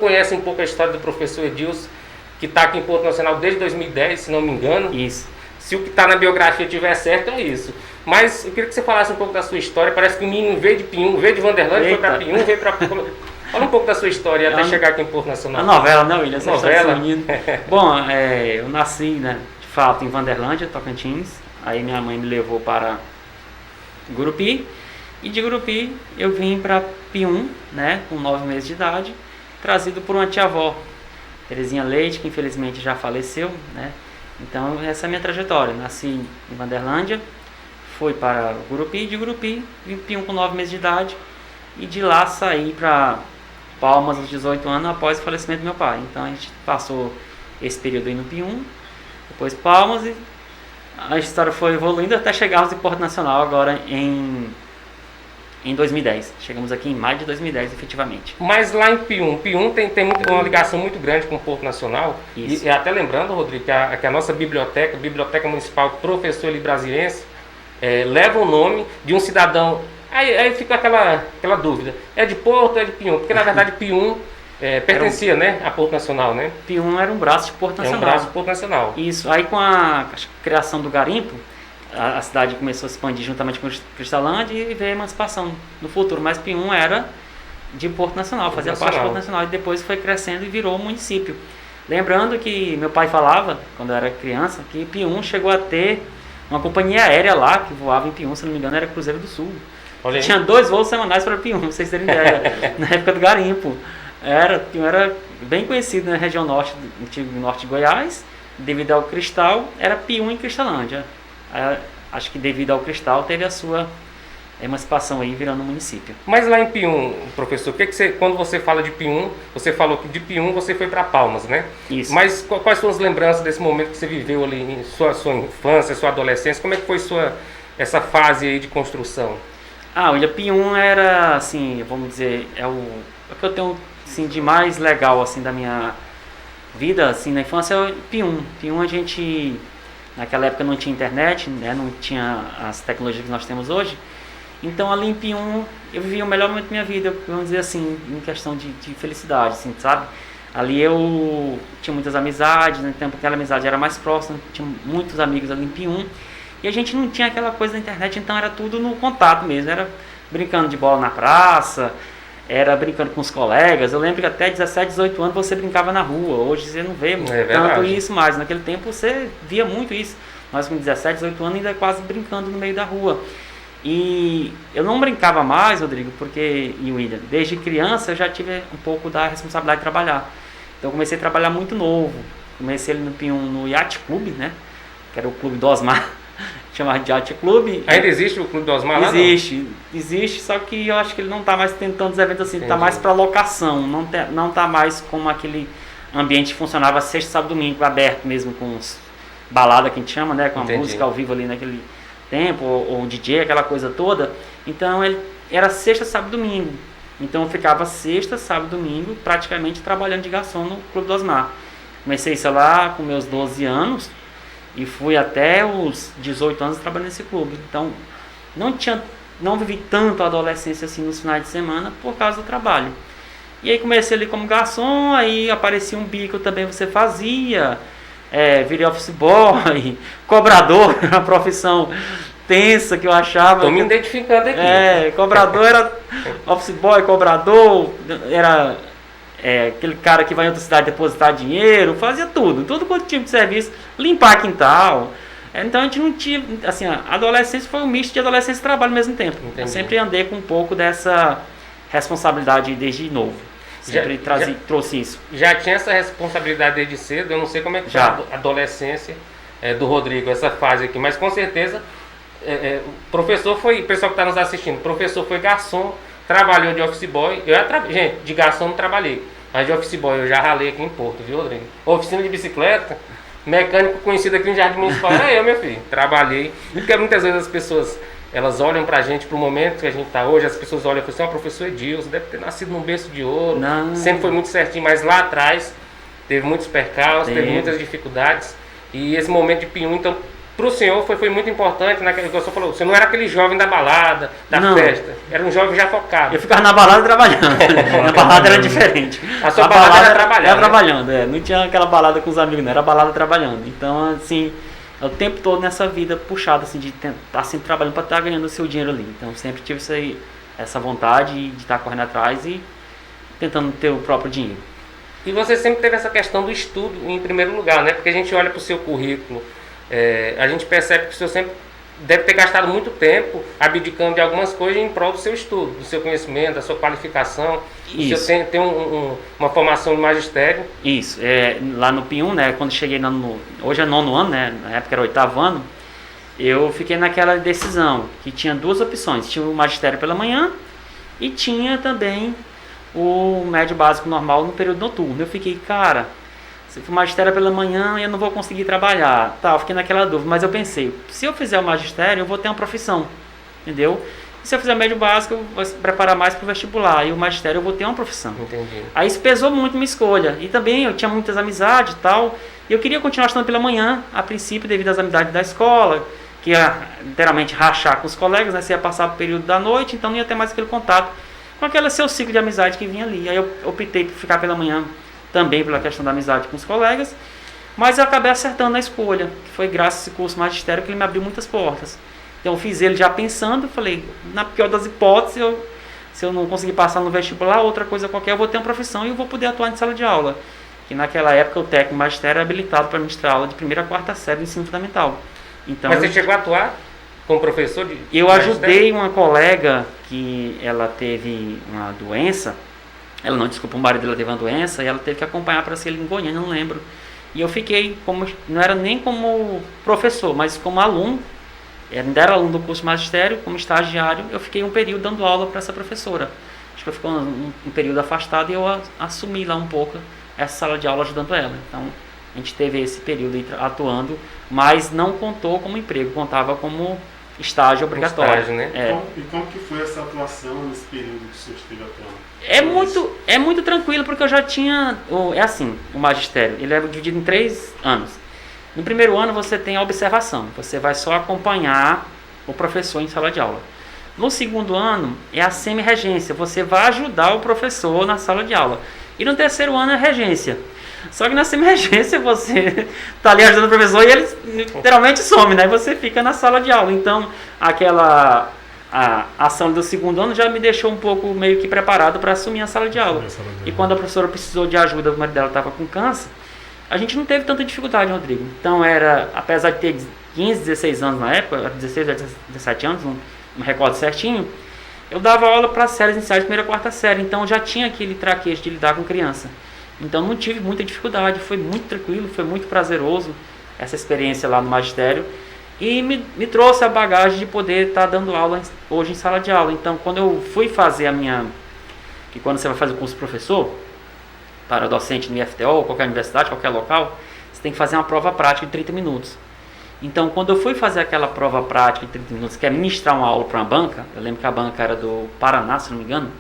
Conhece um pouco a história do professor Edilson, que está aqui em Porto Nacional desde 2010, se não me engano. Isso. Se o que está na biografia tiver certo, é isso. Mas eu queria que você falasse um pouco da sua história. Parece que o menino veio de Pium, veio de Vanderlândia, foi para Pium, veio para... Fala um pouco da sua história até chegar aqui em Porto Nacional. A novela, né, William? Novela. Bom, eu nasci, né, de fato, em Vanderlândia, Tocantins. Aí minha mãe me levou para Gurupi. E de Gurupi eu vim para Pium, né, com 9 meses de idade, trazido por uma tia-avó, Terezinha Leite, que infelizmente já faleceu, né? Então essa é a minha trajetória. Nasci em Vanderlândia, fui para Gurupi, de Gurupi vim para Pium com 9 meses de idade e de lá saí para Palmas aos 18 anos após o falecimento do meu pai. Então a gente passou esse período aí no Pium, depois Palmas e a história foi evoluindo até chegarmos em Porto Nacional agora em 2010. Chegamos aqui em maio de 2010, efetivamente. Mas lá em Pium tem uma ligação muito grande com o Porto Nacional. Isso. E até lembrando, Rodrigo, que a nossa Biblioteca Municipal Professor Eli Brasiliense, leva o nome de um cidadão. Aí fica aquela dúvida. É de Porto ou é de Pium? Porque na verdade Pium pertencia, né, a Porto Nacional, né? Pium era um braço de Porto Nacional. É um braço de Porto Nacional. Isso. Aí com a criação do garimpo, a cidade começou a se expandir juntamente com Cristalândia e veio a emancipação no futuro. Mas Pium era de Porto Nacional, fazia parte de Porto Nacional e depois foi crescendo e virou um município. Lembrando que meu pai falava, quando eu era criança, que Pium chegou a ter uma companhia aérea lá que voava em Pium, se não me engano era Cruzeiro do Sul. Tinha 2 voos semanais para Pium, pra vocês terem ideia, na época do garimpo. Pium era bem conhecido na região norte, antigo norte de Goiás, devido ao cristal, era Pium em Cristalândia. Acho que devido ao cristal teve a sua emancipação aí virando um município. Mas lá em Pium, professor, quando você fala de Pium, você falou que de Pium você foi para Palmas, né? Isso. Mas quais são as lembranças desse momento que você viveu ali em sua infância, sua adolescência? Como é que foi essa fase aí de construção? Olha, Pium era, assim, vamos dizer, o que eu tenho assim, de mais legal assim, da minha vida assim, na infância é Pium. Pium a gente... Naquela época não tinha internet, né? Não tinha as tecnologias que nós temos hoje. Então ali em Pium eu vivi o melhor momento da minha vida, vamos dizer assim, em questão de felicidade, assim, sabe? Ali eu tinha muitas amizades, né? Porque aquela amizade era mais próxima, tinha muitos amigos ali em Pium. E a gente não tinha aquela coisa da internet, então era tudo no contato mesmo. Era brincando de bola na praça, era brincando com os colegas. Eu lembro que até 17, 18 anos você brincava na rua. Hoje você não vê tanto isso mais. Naquele tempo você via muito isso. Nós com 17, 18 anos ainda quase brincando no meio da rua. E eu não brincava mais, Rodrigo, e William, desde criança eu já tive um pouco da responsabilidade de trabalhar. Então eu comecei a trabalhar muito novo. Comecei ali no Pium, no Yacht Club, né? Que era o clube do Osmar. Chamava de Yacht Club. Ainda existe o Clube do Osmar lá? Existe, só que eu acho que ele não está mais tendo tantos eventos assim, está mais para locação, não está mais como aquele ambiente que funcionava sexta, sábado, domingo, aberto mesmo, com balada que a gente chama, né, com a música ao vivo ali naquele tempo, ou DJ, aquela coisa toda. Então ele era sexta, sábado, domingo. Então eu ficava sexta, sábado, domingo, praticamente trabalhando de garçom no Clube do Osmar. Comecei isso lá com meus 12 anos. E fui até os 18 anos trabalhando nesse clube. Então, não vivi tanto a adolescência assim nos finais de semana por causa do trabalho. E aí comecei ali como garçom, aí aparecia um bico também você fazia. Virei office boy, cobrador, uma profissão tensa que eu achava. Estou me identificando aqui. Cobrador era office boy, cobrador, era... aquele cara que vai em outra cidade depositar dinheiro, fazia todo quanto tipo de serviço, limpar quintal. Então a gente não tinha, assim, a adolescência foi um misto de adolescência e trabalho ao mesmo tempo. Entendi. Eu sempre andei com um pouco dessa responsabilidade desde novo. Sempre trouxe isso. Já tinha essa responsabilidade desde cedo, eu não sei como é que foi a adolescência do Rodrigo, essa fase aqui, mas com certeza o pessoal que está nos assistindo, o professor foi garçom, trabalhou de office boy. Gente, de garçom não trabalhei, mas de office boy eu já ralei aqui em Porto, viu, Rodrigo? Oficina de bicicleta, mecânico conhecido aqui no Jardim Municipal, era eu, meu filho. Trabalhei. Porque muitas vezes as pessoas, elas olham pra gente, pro momento que a gente tá hoje, as pessoas olham e falam assim, professor Edilson, deve ter nascido num berço de ouro, sempre foi muito certinho, mas lá atrás teve muitos percalços, teve muitas dificuldades. E esse momento de Pium, então, para o senhor foi muito importante, naquele que o senhor falou, você não era aquele jovem da balada, da festa, era um jovem já focado. Eu ficava na balada trabalhando, na balada era diferente. A sua balada era trabalhando? Era trabalhando, não tinha aquela balada com os amigos, não, era balada trabalhando. Então, assim, o tempo todo nessa vida puxada, assim, de estar sempre trabalhando para estar ganhando o seu dinheiro ali. Então, sempre tive essa vontade de estar correndo atrás e tentando ter o próprio dinheiro. E você sempre teve essa questão do estudo em primeiro lugar, né? Porque a gente olha para o seu currículo, a gente percebe que o senhor sempre deve ter gastado muito tempo abdicando de algumas coisas em prol do seu estudo, do seu conhecimento, da sua qualificação. Isso. O senhor tem uma formação de magistério. Isso. Lá no P1, né? Quando cheguei hoje é 9º ano, né? Na época era 8º ano. Eu fiquei naquela decisão que tinha duas opções. Tinha o magistério pela manhã e tinha também o médio básico normal no período noturno. Eu fiquei, cara, se for magistério pela manhã eu não vou conseguir trabalhar. Tá, eu fiquei naquela dúvida, mas eu pensei, se eu fizer o magistério eu vou ter uma profissão, entendeu? E se eu fizer médio básico eu vou se preparar mais para o vestibular, e o magistério eu vou ter uma profissão. Entendi. Aí isso pesou muito minha escolha, e também eu tinha muitas amizades e tal, e eu queria continuar estudando pela manhã, a princípio devido às amizades da escola, que ia literalmente rachar com os colegas, né? Você ia passar o período da noite, então não ia ter mais aquele contato com aquele seu ciclo de amizade que vinha ali. Aí eu optei por ficar pela manhã também pela questão da amizade com os colegas, mas eu acabei acertando na escolha, que foi graças a esse curso magistério que ele me abriu muitas portas. Então eu fiz ele já pensando, falei, na pior das hipóteses, se eu não conseguir passar no vestibular, outra coisa qualquer, eu vou ter uma profissão e eu vou poder atuar em sala de aula. Que naquela época o técnico magistério era habilitado para ministrar aula de 1ª a 4ª série do ensino fundamental. Então, mas você chegou a atuar como professor de eu ajudei uma colega que ela teve uma doença, o marido dela teve uma doença e ela teve que acompanhar para ser em Goiânia, não lembro. E eu fiquei, não era nem como professor, mas como aluno, ainda era aluno do curso magistério, como estagiário, eu fiquei um período dando aula para essa professora. Acho que eu fiquei um período afastado e eu assumi lá um pouco essa sala de aula ajudando ela. Então, a gente teve esse período atuando, mas não contou como emprego, contava como estágio obrigatório. Estágio, né? E como que foi essa atuação nesse período que o senhor esteve atuando? É muito tranquilo, porque eu já tinha... o magistério, ele é dividido em 3 anos. No primeiro ano você tem a observação, você vai só acompanhar o professor em sala de aula. No segundo ano é a semi-regência, você vai ajudar o professor na sala de aula. E no terceiro ano é a regência. Só que na semi-regência você está ali ajudando o professor e ele literalmente some, né? E você fica na sala de aula. Então, a ação do segundo ano já me deixou um pouco meio que preparado para assumir a sala de aula. E quando a professora precisou de ajuda, o marido dela estava com câncer, a gente não teve tanta dificuldade, Rodrigo. Então, apesar de ter 15, 16 anos na época, 16 a 17 anos, não me recordo certinho, eu dava aula para séries iniciais de 1ª a 4ª série. Então, já tinha aquele traquejo de lidar com criança. Então não tive muita dificuldade, foi muito tranquilo, foi muito prazeroso essa experiência lá no magistério e me trouxe a bagagem de poder estar dando aula hoje em sala de aula. Então quando eu fui fazer que quando você vai fazer o curso de professor, para docente no IFTO, qualquer universidade, qualquer local, você tem que fazer uma prova prática de 30 minutos. Então quando eu fui fazer aquela prova prática de 30 minutos, que é ministrar uma aula para uma banca, eu lembro que a banca era do Paraná, se não me engano,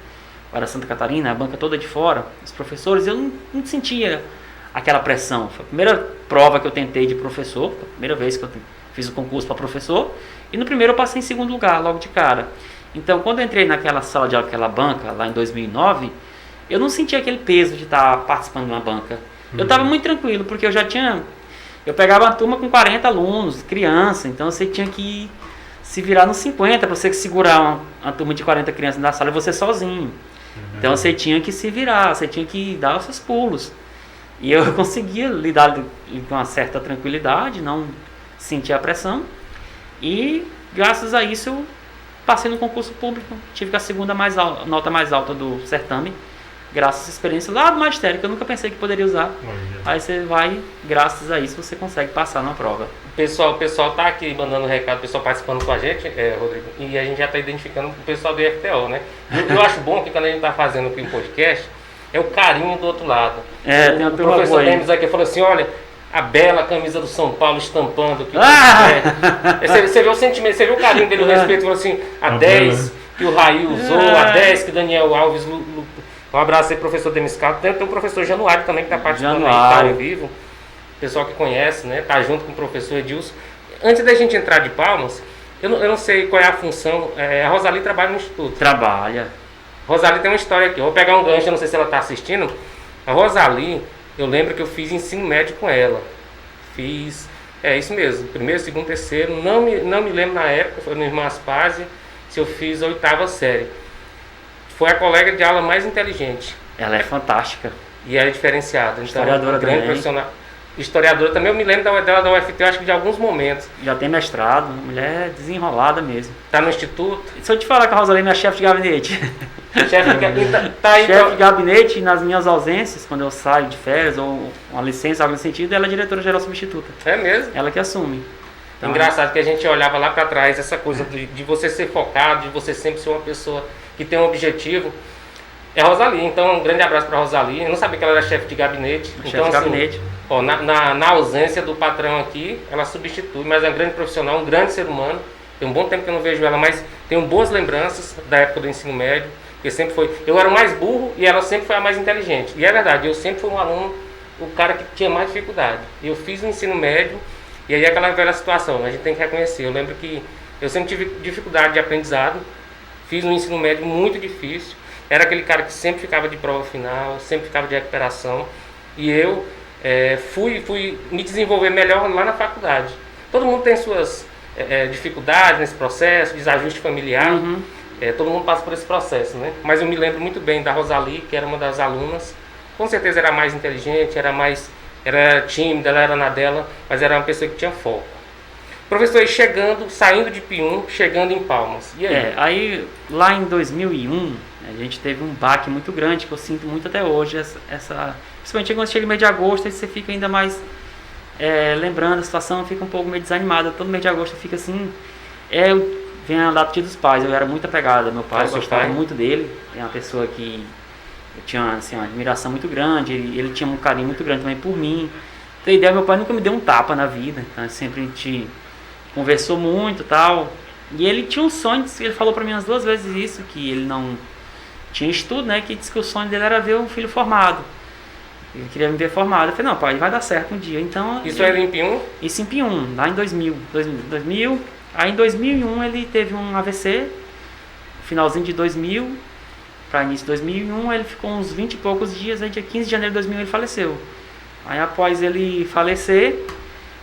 para Santa Catarina, a banca toda de fora, os professores, eu não sentia aquela pressão. Foi a primeira prova que eu tentei de professor, foi a primeira vez que eu fiz o concurso para professor, e no primeiro eu passei em segundo lugar, logo de cara. Então, quando eu entrei naquela sala de aula, aquela banca, lá em 2009, eu não sentia aquele peso de estar participando de uma banca. Eu estava muito tranquilo, porque eu pegava uma turma com 40 alunos, criança, então você tinha que se virar nos 50 para você segurar uma turma de 40 crianças na sala e você sozinho. Então você tinha que se virar, você tinha que dar os seus pulos. E eu conseguia lidar com uma certa tranquilidade, não sentia a pressão. E graças a isso eu passei no concurso público, tive a segunda nota mais alta do certame, graças a essa experiência lá do magistério, que eu nunca pensei que poderia usar. Aí você vai, graças a isso, você consegue passar na prova. O pessoal tá aqui mandando recado, o pessoal participando com a gente, Rodrigo, e a gente já está identificando o pessoal do IFTO, né? Eu acho bom que quando a gente está fazendo aqui um podcast, é o carinho do outro lado. Tem uma o professor Denis aqui falou assim, olha, a bela camisa do São Paulo estampando aqui. Você vê o sentimento, você vê o carinho dele, o respeito, falou assim, a 10 que o Raí usou, a 10 que o Daniel Alves... Um abraço aí, professor Denis Carlos. Tem o professor Januário também que está participando aí, está ao vivo. Pessoal que conhece, né? Tá junto com o professor Edilson. antes da gente entrar de Palmas, eu não sei qual é a função. A Rosali trabalha no Instituto. Trabalha. Rosali tem uma história aqui. Eu vou pegar um gancho, eu não sei se ela está assistindo. A Rosali, eu lembro que eu fiz ensino médio com ela. Fiz, isso mesmo, primeiro, segundo, terceiro. Não me lembro na época, foi no Irmã Aspásia, se eu fiz a 8ª série. Foi a colega de aula mais inteligente. Ela é fantástica. E ela é diferenciada. Então, Historiadora grande também. profissional. Historiadora também, eu me lembro dela da UFT, eu acho que de alguns momentos. Já tem mestrado, mulher desenrolada mesmo. Está no instituto. Se eu te falar que a Rosalina é minha chefe de gabinete. Chefe de gabinete. Tá aí, Chefe de gabinete, nas minhas ausências, quando eu saio de férias ou uma licença, algo nesse sentido, ela é diretora-geral substituta. É mesmo? Ela que assume. Então, engraçado que a gente olhava lá para trás, essa coisa de você ser focado, de você sempre ser uma pessoa que tem um objetivo. É a Rosali, então um grande abraço para a Rosali. Eu não sabia que ela era chefe de gabinete. Chefe Então, de gabinete. Ó, na ausência do patrão aqui, ela substitui, mas é um grande profissional, um grande ser humano. Tem um bom tempo que eu não vejo ela, mas tenho boas lembranças da época do ensino médio. Porque sempre foi. Eu era o mais burro e ela sempre foi a mais inteligente. E é verdade, eu sempre fui um aluno, o cara que tinha mais dificuldade. Eu fiz o ensino médio e aí aquela velha situação, a gente tem que reconhecer. Eu lembro que eu sempre tive dificuldade de aprendizado, fiz um ensino médio muito difícil. Era aquele cara que sempre ficava de prova final, sempre ficava de recuperação. E eu fui me desenvolver melhor lá na faculdade. Todo mundo tem suas dificuldades nesse processo, desajuste familiar. Uhum. Todo mundo passa por esse processo, né? Mas eu me lembro muito bem da Rosali, que era uma das alunas. Com certeza era mais inteligente, era tímida, ela era na dela, mas era uma pessoa que tinha foco. Professor, saindo de Pium, chegando em Palmas. E aí? Aí lá em 2001, a gente teve um baque muito grande, que eu sinto muito até hoje, principalmente quando chega no mês de agosto, aí você fica ainda mais lembrando a situação, fica um pouco meio desanimada. Todo mês de agosto fica assim, vem a data dos pais, eu era muito apegada, meu pai, eu gostava muito dele, é uma pessoa que eu tinha assim, uma admiração muito grande, ele tinha um carinho muito grande também por mim. Tem ideia, meu pai nunca me deu um tapa na vida, então sempre a gente conversou muito e tal, e ele tinha um sonho, ele falou pra mim umas 2 vezes isso, que ele não tinha estudo, né, que disse que o sonho dele era ver um filho formado, ele queria me ver formado. Eu falei, não pai, vai dar certo um dia. Então, isso era em Pium? Isso em Pium, lá em 2000, aí em 2001 ele teve um AVC, finalzinho de 2000 para início de 2001, ele ficou uns 20 e poucos dias, aí dia 15 de janeiro de 2001 ele faleceu. Aí após ele falecer,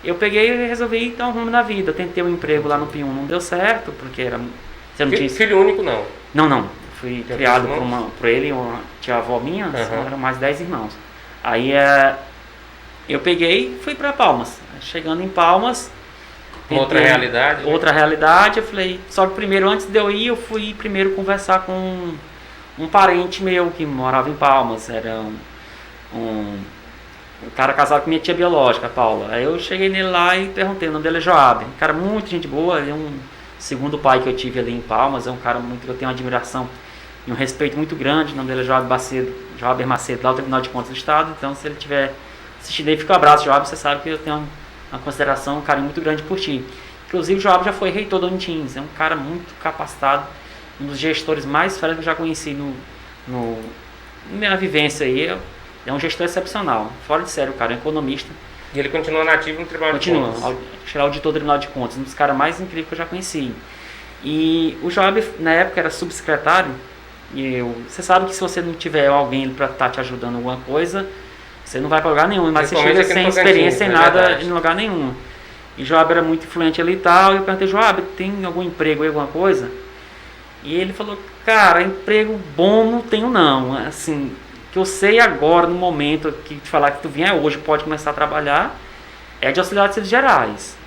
eu peguei e resolvi dar um rumo na vida. Eu tentei um emprego lá no Pium, não deu certo, porque você não tinha... Filho único não? Não. Fui criado por ele, tinha avó minha, eram mais 10 irmãos. Aí eu peguei e fui para Palmas. Chegando em Palmas... Outra realidade? Outra realidade, eu falei... Só que primeiro, antes de eu ir, eu fui primeiro conversar com um parente meu que morava em Palmas. Era um cara casado com minha tia biológica, a Paula. Aí eu cheguei nele lá e perguntei, o nome dele é Joab. Um cara muito gente boa, ele é um segundo pai que eu tive ali em Palmas. É um cara muito que eu tenho uma admiração e um respeito muito grande. O nome dele é Joab Macedo, lá do Tribunal de Contas do Estado. Então, se ele tiver assistindo aí, fica um abraço, Joab. Você sabe que eu tenho uma consideração, um carinho muito grande por ti. Inclusive, o Joab já foi reitor da Unitins. É um cara muito capacitado, um dos gestores mais férias que eu já conheci na minha vivência aí. É um gestor excepcional, fora de sério, o cara é um economista. E ele continua nativo no Tribunal de Contas? Continua, auditor do Tribunal de Contas, um dos caras mais incríveis que eu já conheci. E o Joab, na época, era subsecretário. E você sabe que se você não tiver alguém para estar te ajudando em alguma coisa, você não vai para lugar nenhum. Mas você chega sem experiência, sem nada, em lugar nenhum. E Joab era muito influente ali e tal. E eu perguntei, Joab, tem algum emprego aí, alguma coisa? E ele falou, cara, emprego bom não tenho não. Assim, que eu sei agora, no momento que te falar que tu vier hoje, pode começar a trabalhar, é de auxiliar de serviços gerais.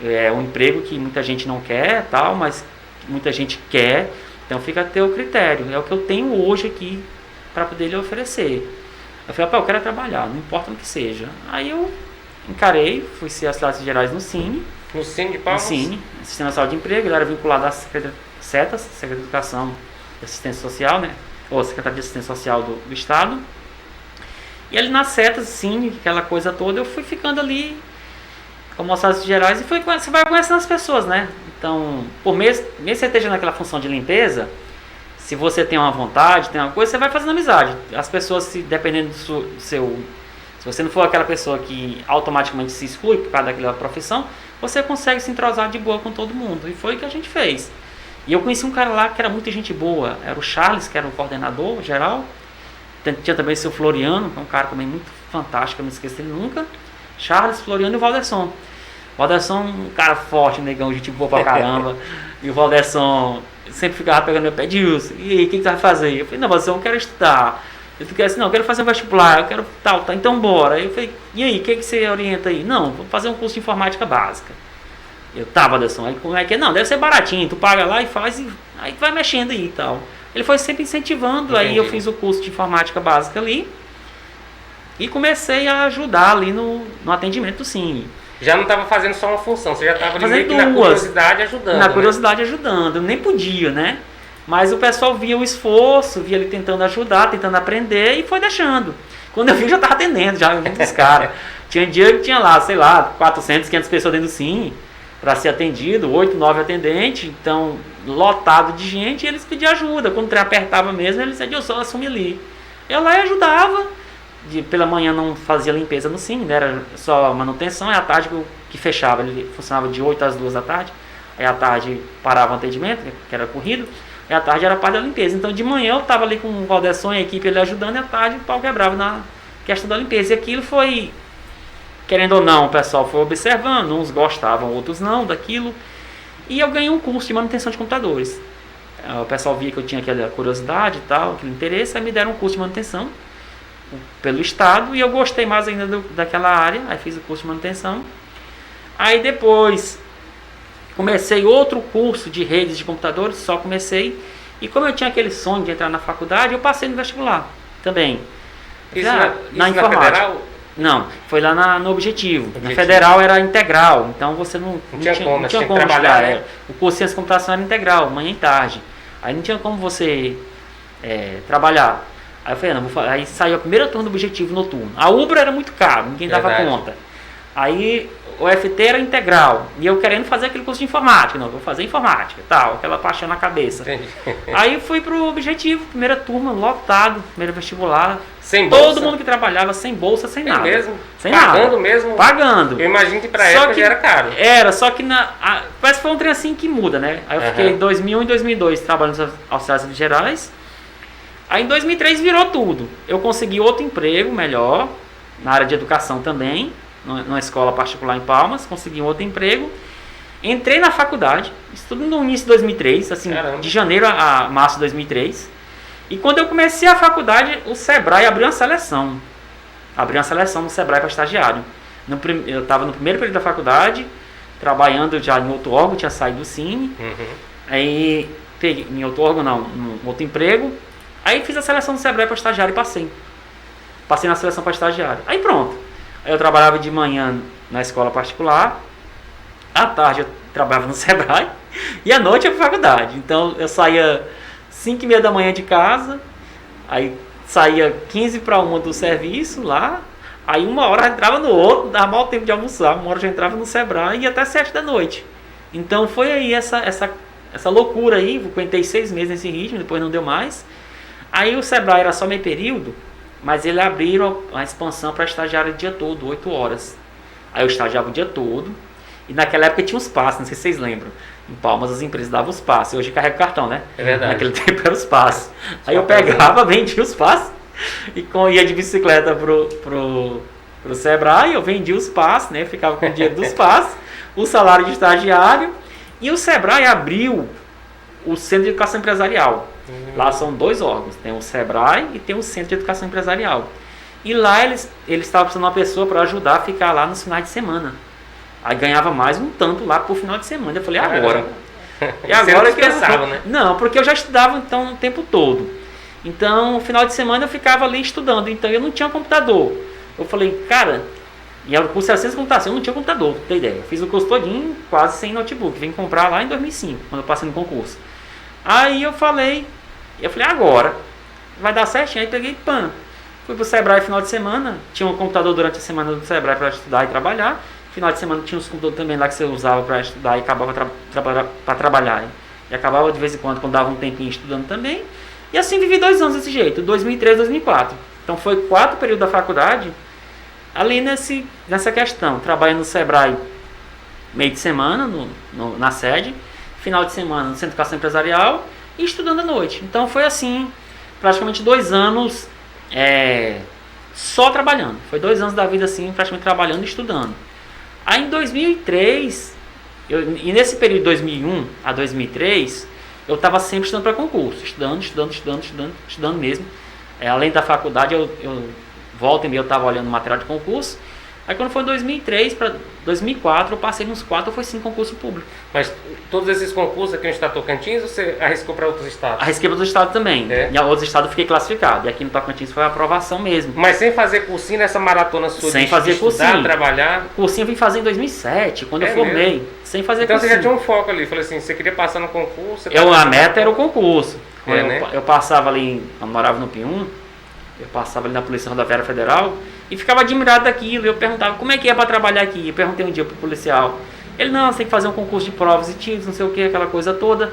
É um emprego que muita gente não quer, tal, mas muita gente quer. Então fica a teu critério. É o que eu tenho hoje aqui para poder lhe oferecer. Eu falei, eu quero trabalhar, não importa no que seja. Aí eu encarei, fui ser auxiliar de serviços gerais no Cine. No Cine de Palmas? No Cine, Sistema Nacional de Emprego. Ele era vinculado à Secretaria de Educação e Assistência Social, né? Ou Secretaria de Assistência Social do Estado. E ali nas setas, sim, aquela coisa toda, eu fui ficando ali como auxiliar gerais e você vai conhecendo as pessoas, né? Então, mesmo você esteja naquela função de limpeza, se você tem uma vontade, tem uma coisa, você vai fazendo amizade. As pessoas, dependendo do seu... Se você não for aquela pessoa que automaticamente se exclui por causa daquela profissão, você consegue se entrosar de boa com todo mundo. E foi o que a gente fez. E eu conheci um cara lá que era muita gente boa, era o Charles, que era o coordenador geral. Tinha também o seu Floriano, que é um cara também muito fantástico, eu não esqueço dele nunca. Charles, Floriano e o Valderson. O Valderson, um cara forte, negão, gente boa pra caramba. E o Valderson sempre ficava pegando meu pé, Dilson, e aí, o que você vai fazer? Eu falei, não, Valderson, eu quero estudar. Eu fiquei assim, não, eu quero fazer um vestibular, eu quero tal, então bora. Aí eu falei, e aí, o que você orienta aí? Não, vou fazer um curso de informática básica. Eu, tá, Valderson, aí como é que é? Não, deve ser baratinho, tu paga lá e faz, e aí tu vai mexendo aí e tal. Ele foi sempre incentivando. Entendi. Aí eu fiz o curso de informática básica ali e comecei a ajudar ali no atendimento, sim. Já não estava fazendo só uma função, você já estava fazendo na curiosidade ajudando. Na curiosidade ajudando, eu nem podia, né? Mas o pessoal via o esforço, via ele tentando ajudar, tentando aprender e foi deixando. Quando eu vi, já estava atendendo, já um dos caras. Tinha dia que tinha lá, sei lá, 400, 500 pessoas dentro do Sim para ser atendido, 8, 9 atendentes, então lotado de gente, e eles pediam ajuda. Quando o trem apertava mesmo, eles diziam, eu só assumi ali. Eu lá ajudava, pela manhã não fazia limpeza no Sim, né? Era só manutenção, e à tarde que fechava, ele funcionava de 8 às 2 da tarde, aí à tarde parava o atendimento, que era corrido, e à tarde era a parte da limpeza. Então de manhã eu estava ali com o Valderson e a equipe ele ajudando, e à tarde o pau quebrava na questão da limpeza. E aquilo foi, querendo ou não, o pessoal foi observando, uns gostavam, outros não daquilo. E eu ganhei um curso de manutenção de computadores. O pessoal via que eu tinha aquela curiosidade e tal, aquele interesse, aí me deram um curso de manutenção pelo estado, e eu gostei mais ainda daquela área, aí fiz o curso de manutenção. Aí depois comecei outro curso de redes de computadores, só comecei, e como eu tinha aquele sonho de entrar na faculdade, eu passei no vestibular também. Isso na informática. Federal? Não, foi lá no Objetivo. Na Federal era integral, então você não tinha como trabalhar. Né? O curso de ciência de computação era integral, manhã e tarde. Aí não tinha como você trabalhar. Aí eu falei, não, aí saiu a primeira turma do Objetivo noturno. A Ubra era muito caro, ninguém dava conta. Aí o FT era integral, e eu querendo fazer aquele curso de informática. Não, vou fazer informática, tal, aquela paixão na cabeça. Entendi. Aí fui pro Objetivo, primeira turma, lotado, primeiro vestibular. Sem bolsa? Todo mundo que trabalhava sem bolsa, sem nada. Mesmo? Sem Pagando nada. Mesmo? Pagando. Eu imagino que pra época já era caro. Era, só que parece que foi um trem assim que muda, né? Aí eu fiquei em 2001 e 2002 trabalhando nas auxiliares gerais. Aí em 2003 virou tudo. Eu consegui outro emprego melhor, na área de educação também, numa escola particular em Palmas, consegui um outro emprego. Entrei na faculdade, isso tudo no início de 2003, assim, Caramba. De janeiro a março de 2003. E quando eu comecei a faculdade, o Sebrae abriu uma seleção. Abriu uma seleção no Sebrae para estagiário. Eu estava no primeiro período da faculdade, trabalhando já em outro órgão, tinha saído do Cine. Uhum. Aí, peguei, em outro órgão não, em outro emprego. Aí fiz a seleção do Sebrae para estagiário e passei. Passei na seleção para estagiário. Aí pronto. Aí eu trabalhava de manhã na escola particular. À tarde eu trabalhava no Sebrae. E à noite eu ia para a faculdade. Então eu saía 5h30 da manhã de casa. Aí saía 15:45 do serviço lá. Aí 1h eu entrava no outro. Dava mal tempo de almoçar. 1h eu já entrava no Sebrae e ia até 7 da noite. Então foi aí essa loucura aí. Eu aguentei 6 meses nesse ritmo. Depois não deu mais. Aí o Sebrae era só meio período, mas eles abriram a expansão para estagiário o dia todo, 8 horas. Aí eu estagiava o dia todo, e naquela época tinha os passes, não sei se vocês lembram. Em Palmas as empresas davam os passes, hoje carrega cartão, né? É verdade. Naquele tempo eram os passes. Aí eu pegava, vendia os passes, e ia de bicicleta pro Sebrae, eu vendia os passes, né? Ficava com o dinheiro dos passes, o salário de estagiário, e o Sebrae abriu o Centro de Educação Empresarial. Lá são 2 órgãos, tem o Sebrae e tem o Centro de Educação Empresarial. E lá eles estavam precisando de uma pessoa para ajudar a ficar lá nos finais de semana. Aí ganhava mais um tanto lá por final de semana. Eu falei, agora. E agora que pensava, né? Não, porque eu já estudava então o tempo todo. Então, no final de semana eu ficava ali estudando. Então eu não tinha computador. Eu falei, cara, e o curso era ciência de computação, eu não tinha computador, pra ter ideia. Eu fiz o curso todinho, quase sem notebook. Vim comprar lá em 2005, quando eu passei no concurso. Aí eu falei, agora, vai dar certinho. Aí peguei, fui pro Sebrae final de semana, tinha um computador durante a semana do Sebrae para estudar e trabalhar. Final de semana tinha uns computadores também lá que você usava para estudar e acabava para trabalhar. E acabava de vez em quando dava um tempinho estudando também. E assim vivi 2 anos desse jeito, 2003, 2004. Então foi 4 períodos da faculdade, ali nessa questão, trabalhando no Sebrae meio de semana na sede, final de semana no Centro de Educação Empresarial e estudando à noite. Então foi assim, praticamente 2 anos só trabalhando. Foi 2 anos da vida assim, praticamente trabalhando e estudando. Aí em 2003, e nesse período de 2001 a 2003, eu estava sempre estudando para concurso, estudando mesmo. Além da faculdade, eu volta e meia eu estava olhando material de concurso. Aí quando foi 2003 para 2004, eu passei nos 4 ou foi 5 concursos públicos. Mas todos esses concursos aqui no estado de Tocantins, ou você arriscou para outros estados? Arrisquei para outros estados também. Em outros estados eu fiquei classificado. E aqui no Tocantins foi a aprovação mesmo. Mas sem fazer cursinho nessa maratona sua sem de fazer estudar, cursinho. Trabalhar? Cursinho eu vim fazer em 2007, quando eu formei. Mesmo? Sem fazer então cursinho. Então você já tinha um foco ali. Falei assim, você queria passar no concurso... A meta era o concurso. Né? Eu passava ali, eu morava no P1, eu passava ali na Polícia Rodoviária Federal e ficava admirado daquilo. Eu perguntava, como é que é para trabalhar aqui? Eu perguntei um dia pro policial. Ele, não, você tem que fazer um concurso de provas e títulos, não sei o que, aquela coisa toda.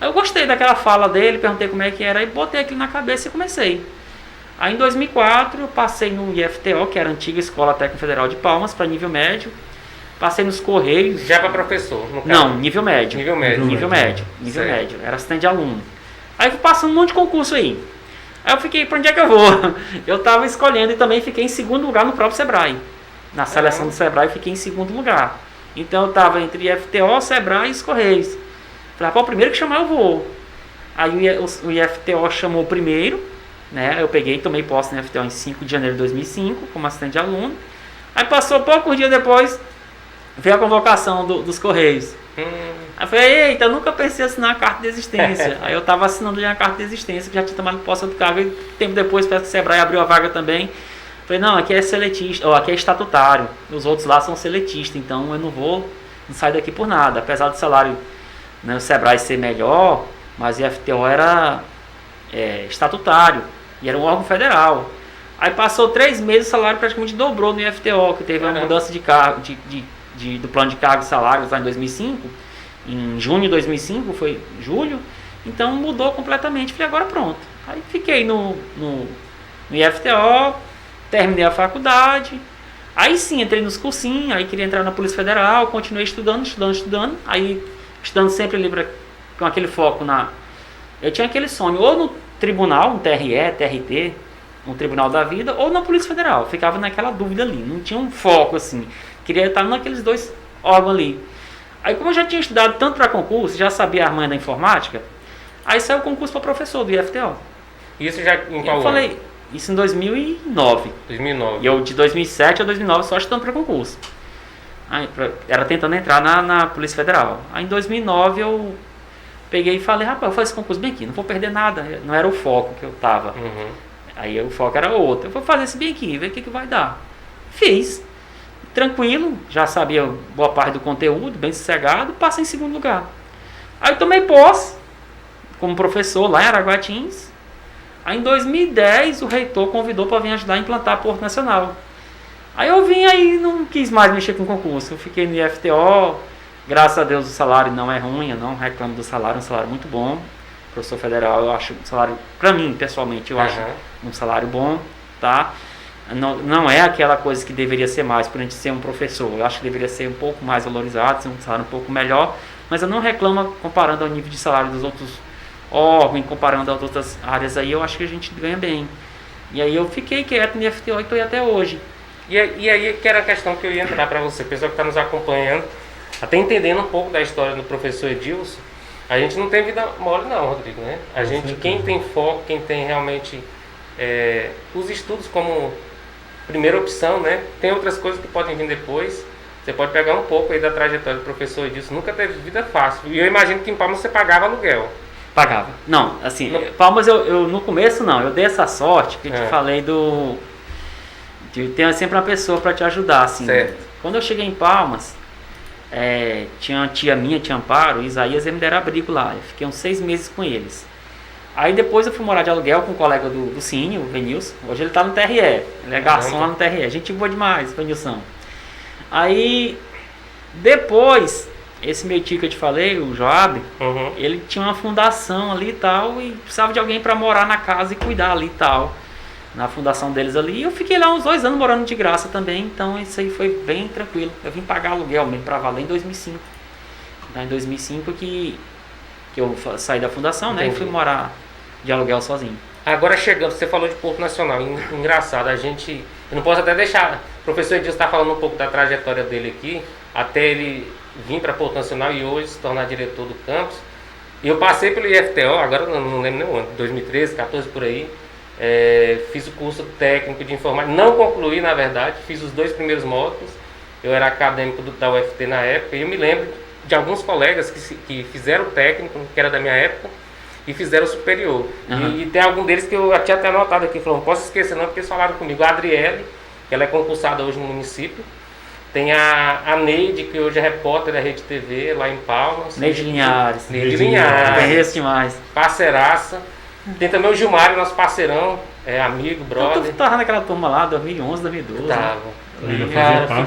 Aí eu gostei daquela fala dele, perguntei como é que era e botei aquilo na cabeça e comecei. Aí em 2004 eu passei no IFTO, que era a antiga Escola Técnica Federal de Palmas, para nível médio. Passei nos Correios. Já para professor, no caso? Não, nível médio. Nível médio. Era assistente de aluno. Aí eu fui passando um monte de concurso aí. Aí eu fiquei, para onde é que eu vou? Eu estava escolhendo e também fiquei em segundo lugar no próprio Sebrae. Na seleção do Sebrae eu fiquei em segundo lugar. Então eu estava entre IFTO, Sebrae e os Correios. Falei, o primeiro que chamar eu vou. Aí o IFTO chamou o primeiro, né? Eu peguei e tomei posse no IFTO em 5 de janeiro de 2005, como assistente de aluno. Aí passou poucos dias depois, veio a convocação dos Correios. Aí eu falei, eita, eu nunca pensei em assinar a carta de existência. Aí eu estava assinando já a carta de existência, que já tinha tomado posse do cargo. E tempo depois, parece que o Sebrae abriu a vaga também. Falei, não, aqui é seletista, aqui é estatutário. Os outros lá são seletistas, então eu não saio daqui por nada. Apesar do salário, né, o Sebrae ser melhor, mas o IFTO era estatutário e era um órgão federal. Aí passou 3 meses, o salário praticamente dobrou no IFTO, que teve uma mudança de cargo, do plano de cargos e salários lá em 2005, em junho de 2005, foi julho, então mudou completamente. Falei, agora pronto. Aí fiquei no IFTO, terminei a faculdade, aí sim entrei nos cursinhos, aí queria entrar na Polícia Federal, continuei estudando, aí estudando sempre ali com aquele foco eu tinha aquele sonho, ou no tribunal, um TRE, TRT, um Tribunal da Vida, ou na Polícia Federal. Ficava naquela dúvida ali, não tinha um foco assim. Queria estar naqueles 2 órgãos ali. Aí como eu já tinha estudado tanto para concurso, já sabia a manha da informática, aí saiu o concurso para professor do IFTO. Isso já em qual ano? Eu falei, isso em 2009. 2009. E eu de 2007 a 2009 só estudando para concurso. Aí, era tentando entrar na Polícia Federal. Aí em 2009 eu peguei e falei, rapaz, eu faço esse concurso bem aqui, não vou perder nada. Não era o foco que eu tava. Uhum. Aí o foco era outro. Eu vou fazer esse bem aqui, ver o que vai dar. Fiz. Tranquilo, já sabia boa parte do conteúdo, bem sossegado, passei em segundo lugar. Aí tomei posse como professor lá em Araguatins. Aí em 2010 o reitor convidou para vir ajudar a implantar a Porto Nacional. Aí eu vim aí, não quis mais mexer com concurso. Eu fiquei no IFTO, graças a Deus o salário não é ruim, eu não reclamo do salário, é um salário muito bom. Professor federal, eu acho um salário, para mim pessoalmente, eu acho um salário bom, tá? Não é aquela coisa que deveria ser mais por a gente ser um professor. Eu acho que deveria ser um pouco mais valorizado, ser um salário um pouco melhor, mas eu não reclamo comparando ao nível de salário dos outros órgãos, comparando às outras áreas aí, eu acho que a gente ganha bem. E aí eu fiquei quieto no IFTO e estou aí até hoje. E aí que era a questão que eu ia entrar para você, pessoal que está nos acompanhando, até entendendo um pouco da história do professor Edilson. A gente não tem vida mole não, Rodrigo, né? Quem tem foco, quem tem realmente os estudos como primeira opção, né? Tem outras coisas que podem vir depois. Você pode pegar um pouco aí da trajetória do professor Edilson. Nunca teve vida fácil. E eu imagino que em Palmas você pagava aluguel. Pagava. Não, assim, Palmas eu no começo não. Eu dei essa sorte que eu te falei de ter sempre uma pessoa para te ajudar, assim. Certo. Quando eu cheguei em Palmas, tinha uma tia minha, tia Amparo, Isaías, eles me deram abrigo lá. Eu fiquei uns 6 meses com eles. Aí depois eu fui morar de aluguel com um colega do Cine, o Venilson. Hoje ele tá no TRE. Ele é garçom lá no TRE. Gente boa demais, Venilson. Aí, depois, esse meu tio que eu te falei, o Joab, ele tinha uma fundação ali e tal, e precisava de alguém para morar na casa e cuidar ali e tal. na fundação deles ali. E eu fiquei lá uns 2 anos morando de graça também, então isso aí foi bem tranquilo. Eu vim pagar aluguel mesmo para valer em 2005. Então, em 2005 que eu saí da fundação, né, e fui morar de aluguel sozinho. Agora chegando, você falou de Porto Nacional, engraçado, eu não posso até deixar, o professor Edilson está falando um pouco da trajetória dele aqui, até ele vir para Porto Nacional e hoje se tornar diretor do campus. Eu passei pelo IFTO, agora eu não lembro nem o ano, 2013, 14 por aí, fiz o curso técnico de informática, não concluí na verdade, fiz os 2 primeiros módulos, eu era acadêmico da UFT na época, e eu me lembro de alguns colegas que fizeram o técnico, que era da minha época, e fizeram o superior. Uhum. E tem algum deles que eu tinha até anotado aqui, falou, não posso esquecer não, porque eles falaram comigo. A Adriele, que ela é concursada hoje no município. Tem a Neide, que hoje é repórter da Rede TV, lá em Palmas. Neide Linhares. Neide Linhares. Conheço demais. Parceiraça. Tem também o Gilmário, nosso parceirão, amigo, brother. Tu tava naquela turma lá, 2011, 2012. Tava. Né? Cara,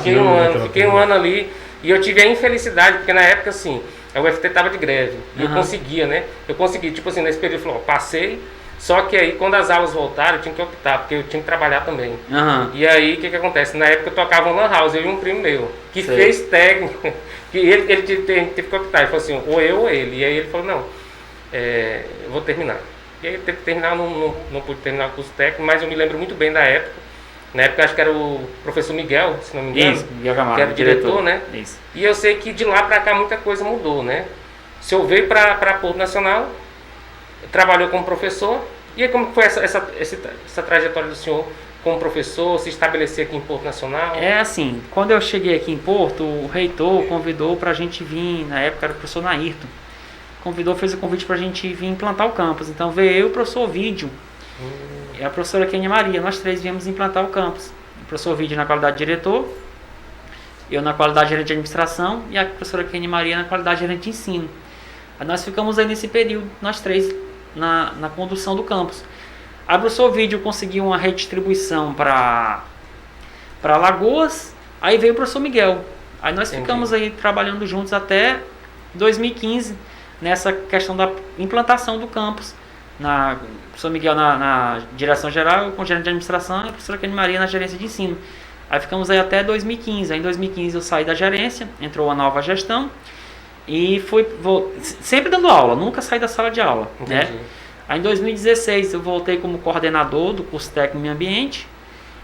Fiquei um ano ali. E eu tive a infelicidade, porque na época, assim, a UFT estava de greve. E eu conseguia, né? Eu consegui, tipo assim, nesse período, eu passei. Só que aí, quando as aulas voltaram, eu tinha que optar, porque eu tinha que trabalhar também. E aí, o que acontece? Na época, eu tocava um lan house, eu e um primo meu, que fez técnico, que ele teve que optar. Ele falou assim, ou eu ou ele. E aí, ele falou, não, eu vou terminar. E aí, ele teve que terminar, não pude terminar o curso técnico, mas eu me lembro muito bem da época. Na época, acho que era o professor Miguel, se não me engano. Isso, Miguel Camargo, que era o diretor, né? Isso. E eu sei que de lá para cá muita coisa mudou, né? O senhor veio para Porto Nacional, trabalhou como professor. E aí, como foi essa trajetória do senhor como professor, se estabelecer aqui em Porto Nacional? É assim, quando eu cheguei aqui em Porto, o reitor convidou para a gente vir, na época era o professor Nairton, fez o convite para a gente vir implantar o campus. Então veio eu e o professor Ovídio, e a professora Kenia Maria, nós 3 viemos implantar o campus. O professor Ovídio na qualidade de diretor, eu na qualidade de gerente de administração e a professora Kenia Maria na qualidade de gerente de ensino. Aí nós ficamos aí nesse período, nós 3, na condução do campus. A professor Ovídio conseguiu uma redistribuição para Alagoas, aí veio o professor Miguel. Aí nós ficamos aí trabalhando juntos até 2015, nessa questão da implantação do campus. O professor Miguel na direção geral, com gerente de administração, e a professora Kenia Maria na gerência de ensino. Aí ficamos aí até 2015. Aí em 2015 eu saí da gerência, entrou a nova gestão e sempre dando aula, nunca saí da sala de aula. Né? Aí em 2016 eu voltei como coordenador do curso técnico em meio ambiente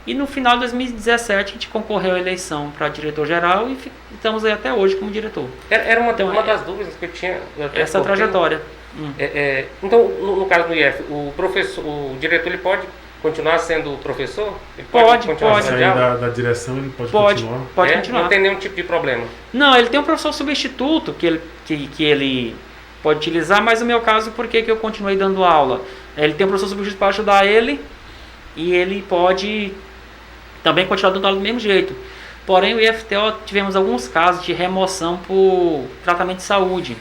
e no final de 2017 a gente concorreu à eleição para diretor-geral e estamos aí até hoje como diretor. Era uma das dúvidas que eu tinha. Essa trajetória. Então, no caso do IF, o diretor ele pode continuar sendo professor? Ele pode. Sair da direção, ele pode continuar? Pode continuar. Não tem nenhum tipo de problema? Não, ele tem um professor substituto que ele pode utilizar, mas no meu caso, por que eu continuei dando aula? Ele tem um professor substituto para ajudar ele e ele pode também continuar dando aula do mesmo jeito. Porém, o IFTO tivemos alguns casos de remoção por tratamento de saúde.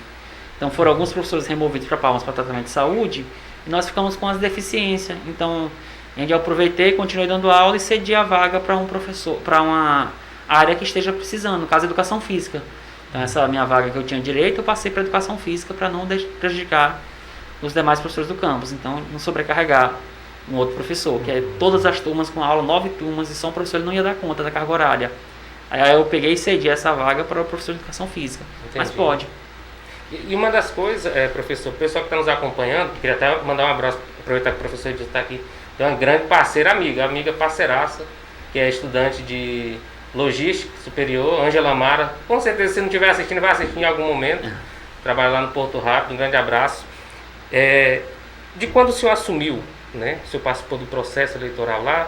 Então foram alguns professores removidos para Palmas para tratamento de saúde e nós ficamos com as deficiências. Então eu aproveitei, continuei dando aula e cedi a vaga para um professor, para uma área que esteja precisando, no caso educação física. Então essa minha vaga que eu tinha direito, eu passei para educação física para não prejudicar os demais professores do campus. Então não sobrecarregar um outro professor, que é todas as turmas com aula, 9 turmas, e só um professor ele não ia dar conta da carga horária. Aí eu peguei e cedi essa vaga para o professor de educação física. Entendi. Mas pode. E uma das coisas, professor, o pessoal que está nos acompanhando, queria até mandar um abraço, aproveitar que o professor Edilson está aqui, tem uma grande parceira amiga parceiraça, que é estudante de logística superior, Ângela Mara. Com certeza, se não estiver assistindo, vai assistir em algum momento. Trabalha lá no Porto Rápido, um grande abraço. De quando o senhor assumiu, né? O senhor participou do processo eleitoral lá,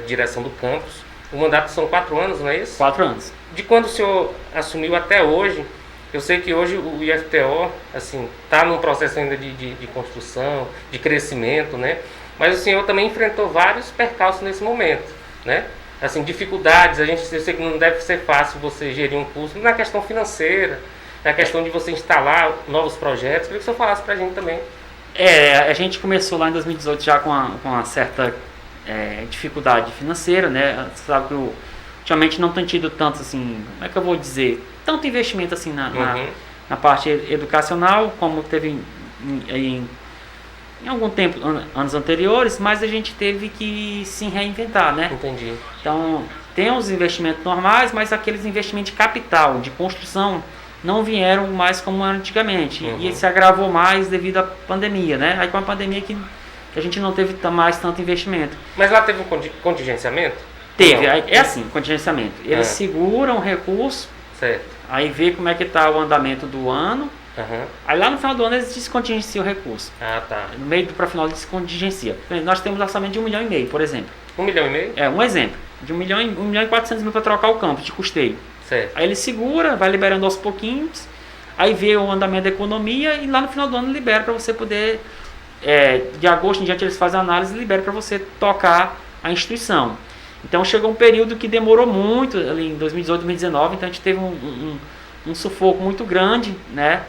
direção do campus. O mandato são 4 anos, não é isso? 4 anos. De quando o senhor assumiu até hoje, eu sei que hoje o IFTO, assim, está num processo ainda de construção, de crescimento, né? Mas o senhor também enfrentou vários percalços nesse momento, né? Assim, dificuldades, eu sei que não deve ser fácil você gerir um curso na questão financeira, na questão de você instalar novos projetos. Queria que o senhor falasse para a gente também. A gente começou lá em 2018 já com uma certa dificuldade financeira, né? Você sabe que ultimamente não tem tido tanto, assim, como é que eu vou dizer, tanto investimento assim na parte educacional, como teve em algum tempo, anos anteriores, mas a gente teve que se reinventar, né? Entendi. Então, tem os investimentos normais, mas aqueles investimentos de capital, de construção, não vieram mais como antigamente. E se agravou mais devido à pandemia, né? Aí com a pandemia que a gente não teve mais tanto investimento. Mas lá teve um contingenciamento? Teve, é assim, contingenciamento. Eles seguram o recurso, certo. Aí vê como é que está o andamento do ano. Uhum. Aí lá no final do ano eles descontingenciam o recurso. Ah, tá. No meio para o final eles descontingenciam. Nós temos orçamento de 1,5 milhão, por exemplo. 1,5 milhão? É, um exemplo. De 1 milhão e 400 mil para trocar o campo de custeio. Certo. Aí ele segura, vai liberando aos pouquinhos. Aí vê o andamento da economia e lá no final do ano libera para você poder... de agosto em diante eles fazem a análise e libera para você tocar a instituição. Então chegou um período que demorou muito, ali em 2018, 2019, então a gente teve um sufoco muito grande, né?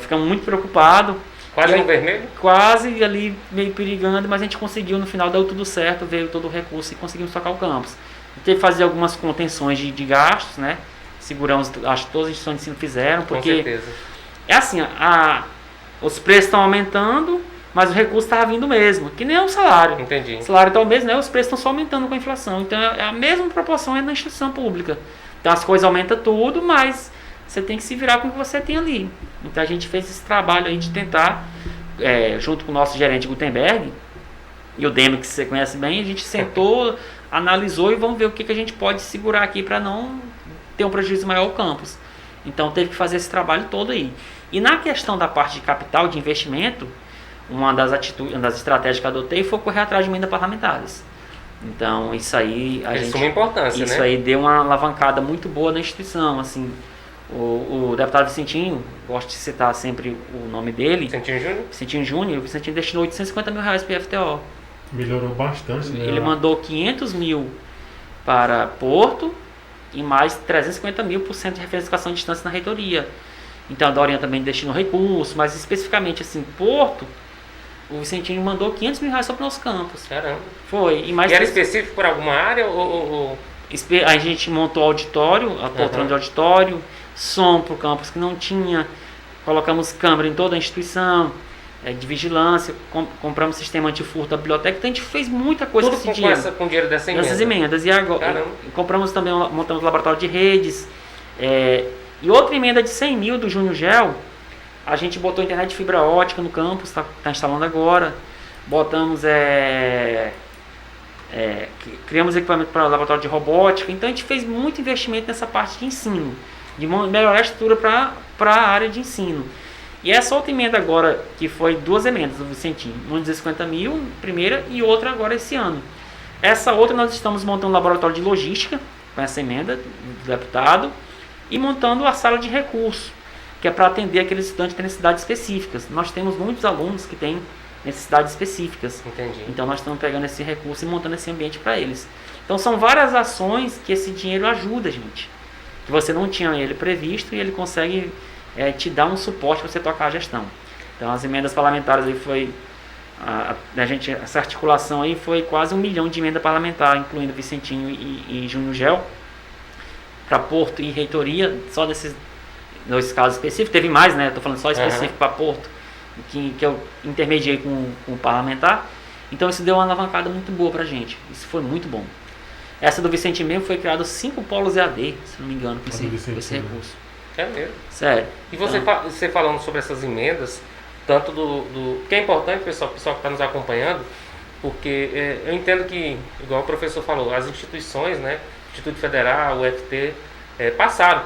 Ficamos muito preocupados. Quase no vermelho? Quase ali meio perigando, mas a gente conseguiu, no final deu tudo certo, veio todo o recurso e conseguimos tocar o campus. Teve que fazer algumas contenções de gastos, né? Seguramos, acho que todas as instituições de ensino fizeram, porque... Com certeza. É assim, os preços estão aumentando, mas o recurso estava vindo mesmo, que nem o salário. Entendi. O salário está o mesmo, né? Os preços estão só aumentando com a inflação. Então é a mesma proporção na instituição pública. Então as coisas aumentam tudo, mas você tem que se virar com o que você tem ali. Então a gente fez esse trabalho aí de tentar, junto com o nosso gerente Gutenberg, e o Demo, que você conhece bem, a gente sentou, analisou e vamos ver o que a gente pode segurar aqui para não ter um prejuízo maior ao campus. Então teve que fazer esse trabalho todo aí. E na questão da parte de capital, de investimento, uma das estratégias que adotei foi correr atrás de emendas parlamentares. Então isso aí suma importância, isso né? aí deu uma alavancada muito boa na instituição. Assim, o deputado Vicentinho, gosto de citar sempre o nome dele. Vicentinho Júnior? Vicentinho Júnior. O Vicentinho destinou 850 mil reais para o FTO. Melhorou bastante, né? Ele mandou 500 mil para Porto e mais 350 mil por cento de referenciação de distância na reitoria. Então a Dorinha também destinou recurso, mas especificamente assim, Porto, o Vicentinho mandou 500 mil reais só para o nosso campus. Caramba. Foi. E era específico por alguma área ou... A gente montou auditório, a poltrona de auditório, som para o campus que não tinha, colocamos câmera em toda a instituição, de vigilância, compramos sistema antifurto da biblioteca, então a gente fez muita coisa tudo com esse dinheiro. Com dinheiro dessa emenda. Dessas emendas. E agora compramos também, montamos laboratório de redes, e outra emenda de 100 mil do Júnior Gel, a gente botou internet de fibra ótica no campus, está instalando agora, botamos, criamos equipamento para laboratório de robótica, então a gente fez muito investimento nessa parte de ensino, de melhorar a estrutura para a área de ensino. E essa outra emenda agora, que foi 2 emendas do Vicentinho, uma de 250 mil, primeira, e outra agora esse ano. Essa outra nós estamos montando um laboratório de logística, com essa emenda do deputado, e montando a sala de recurso, que é para atender aqueles estudantes que têm necessidades específicas. Nós temos muitos alunos que têm necessidades específicas. Entendi. Então nós estamos pegando esse recurso e montando esse ambiente para eles. Então são várias ações que esse dinheiro ajuda, gente. Que você não tinha ele previsto e ele consegue te dar um suporte para você tocar a gestão. Então as emendas parlamentares aí foi... essa articulação aí foi quase 1 milhão de emenda parlamentar, incluindo Vicentinho e Júnior Gel, para Porto e Reitoria, só desses 2 casos específicos. Teve mais, né? Estou falando só específico para Porto, que eu intermediei com o parlamentar. Então isso deu uma alavancada muito boa para a gente. Isso foi muito bom. Essa do Vicentinho mesmo foi criado 5 polos EAD, se não me engano, com esse recurso. É mesmo? Sério. E você falando sobre essas emendas, tanto que é importante, pessoal que está nos acompanhando, porque eu entendo que, igual o professor falou, as instituições, né, Instituto Federal, o UFT,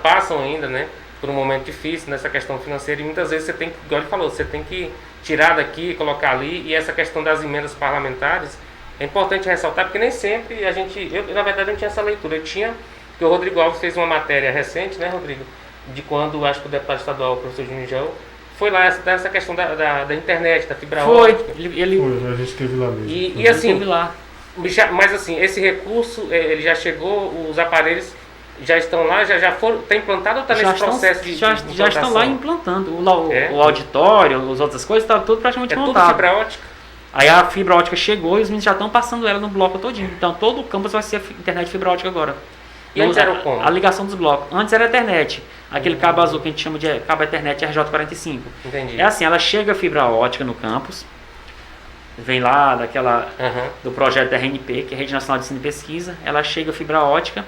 passam ainda, né, por um momento difícil nessa questão financeira, e muitas vezes você tem que, igual ele falou, você tem que tirar daqui, colocar ali, e essa questão das emendas parlamentares é importante ressaltar, porque nem sempre eu na verdade não tinha essa leitura, porque o Rodrigo Alves fez uma matéria recente, né, Rodrigo, de quando, acho que o deputado estadual, o professor Júnior Gel, foi lá essa questão da internet, da fibra ótica. Foi, a gente esteve lá mesmo. E assim, mas assim, esse recurso, ele já chegou, os aparelhos já estão lá, já foram, está implantado ou está nesse processo de implantação? Já estão lá implantando. O auditório, as outras coisas, está tudo praticamente montado. É tudo fibra ótica? Aí a fibra ótica chegou e os meninos já estão passando ela no bloco todinho. Então todo o campus vai ser internet de fibra ótica agora. E antes era como? A ligação dos blocos. Antes era a Ethernet. Aquele cabo azul que a gente chama de cabo Ethernet RJ45. Entendi. É assim, ela chega a fibra ótica no campus, vem lá do projeto da RNP, que é a Rede Nacional de Ensino e Pesquisa, ela chega fibra ótica.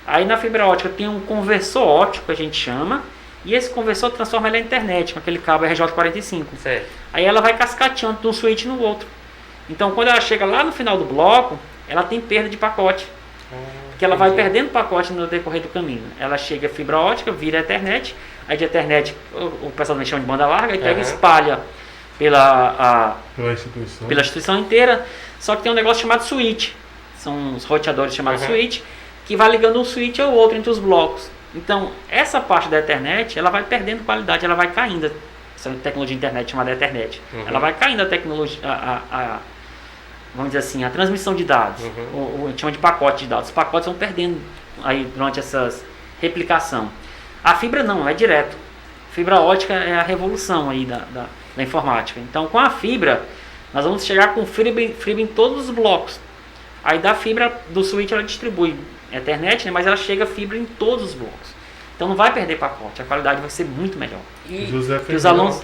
Aí na fibra ótica tem um conversor óptico, que a gente chama, e esse conversor transforma ela em internet, com aquele cabo RJ45. Certo. Aí ela vai cascateando de um switch no outro. Então quando ela chega lá no final do bloco, ela tem perda de pacote. Porque ela vai perdendo pacote no decorrer do caminho. Ela chega fibra ótica, vira Ethernet, aí de Ethernet o pessoal também chama de banda larga, e pega e espalha pela instituição inteira. Só que tem um negócio chamado switch. São os roteadores chamados switch, que vai ligando um switch ao outro entre os blocos. Então, essa parte da Ethernet, ela vai perdendo qualidade, ela vai caindo. Essa tecnologia de internet chamada Ethernet. Ela vai caindo a tecnologia, vamos dizer assim, a transmissão de dados. A gente chama de pacote de dados. Os pacotes vão perdendo aí durante essas replicação. A fibra não, é direto. Fibra ótica é a revolução aí da informática. Então, com a fibra, nós vamos chegar com fibra em todos os blocos. Aí da fibra do switch ela distribui Ethernet, né, mas ela chega fibra em todos os blocos. Então não vai perder pacote, a qualidade vai ser muito melhor. E os alunos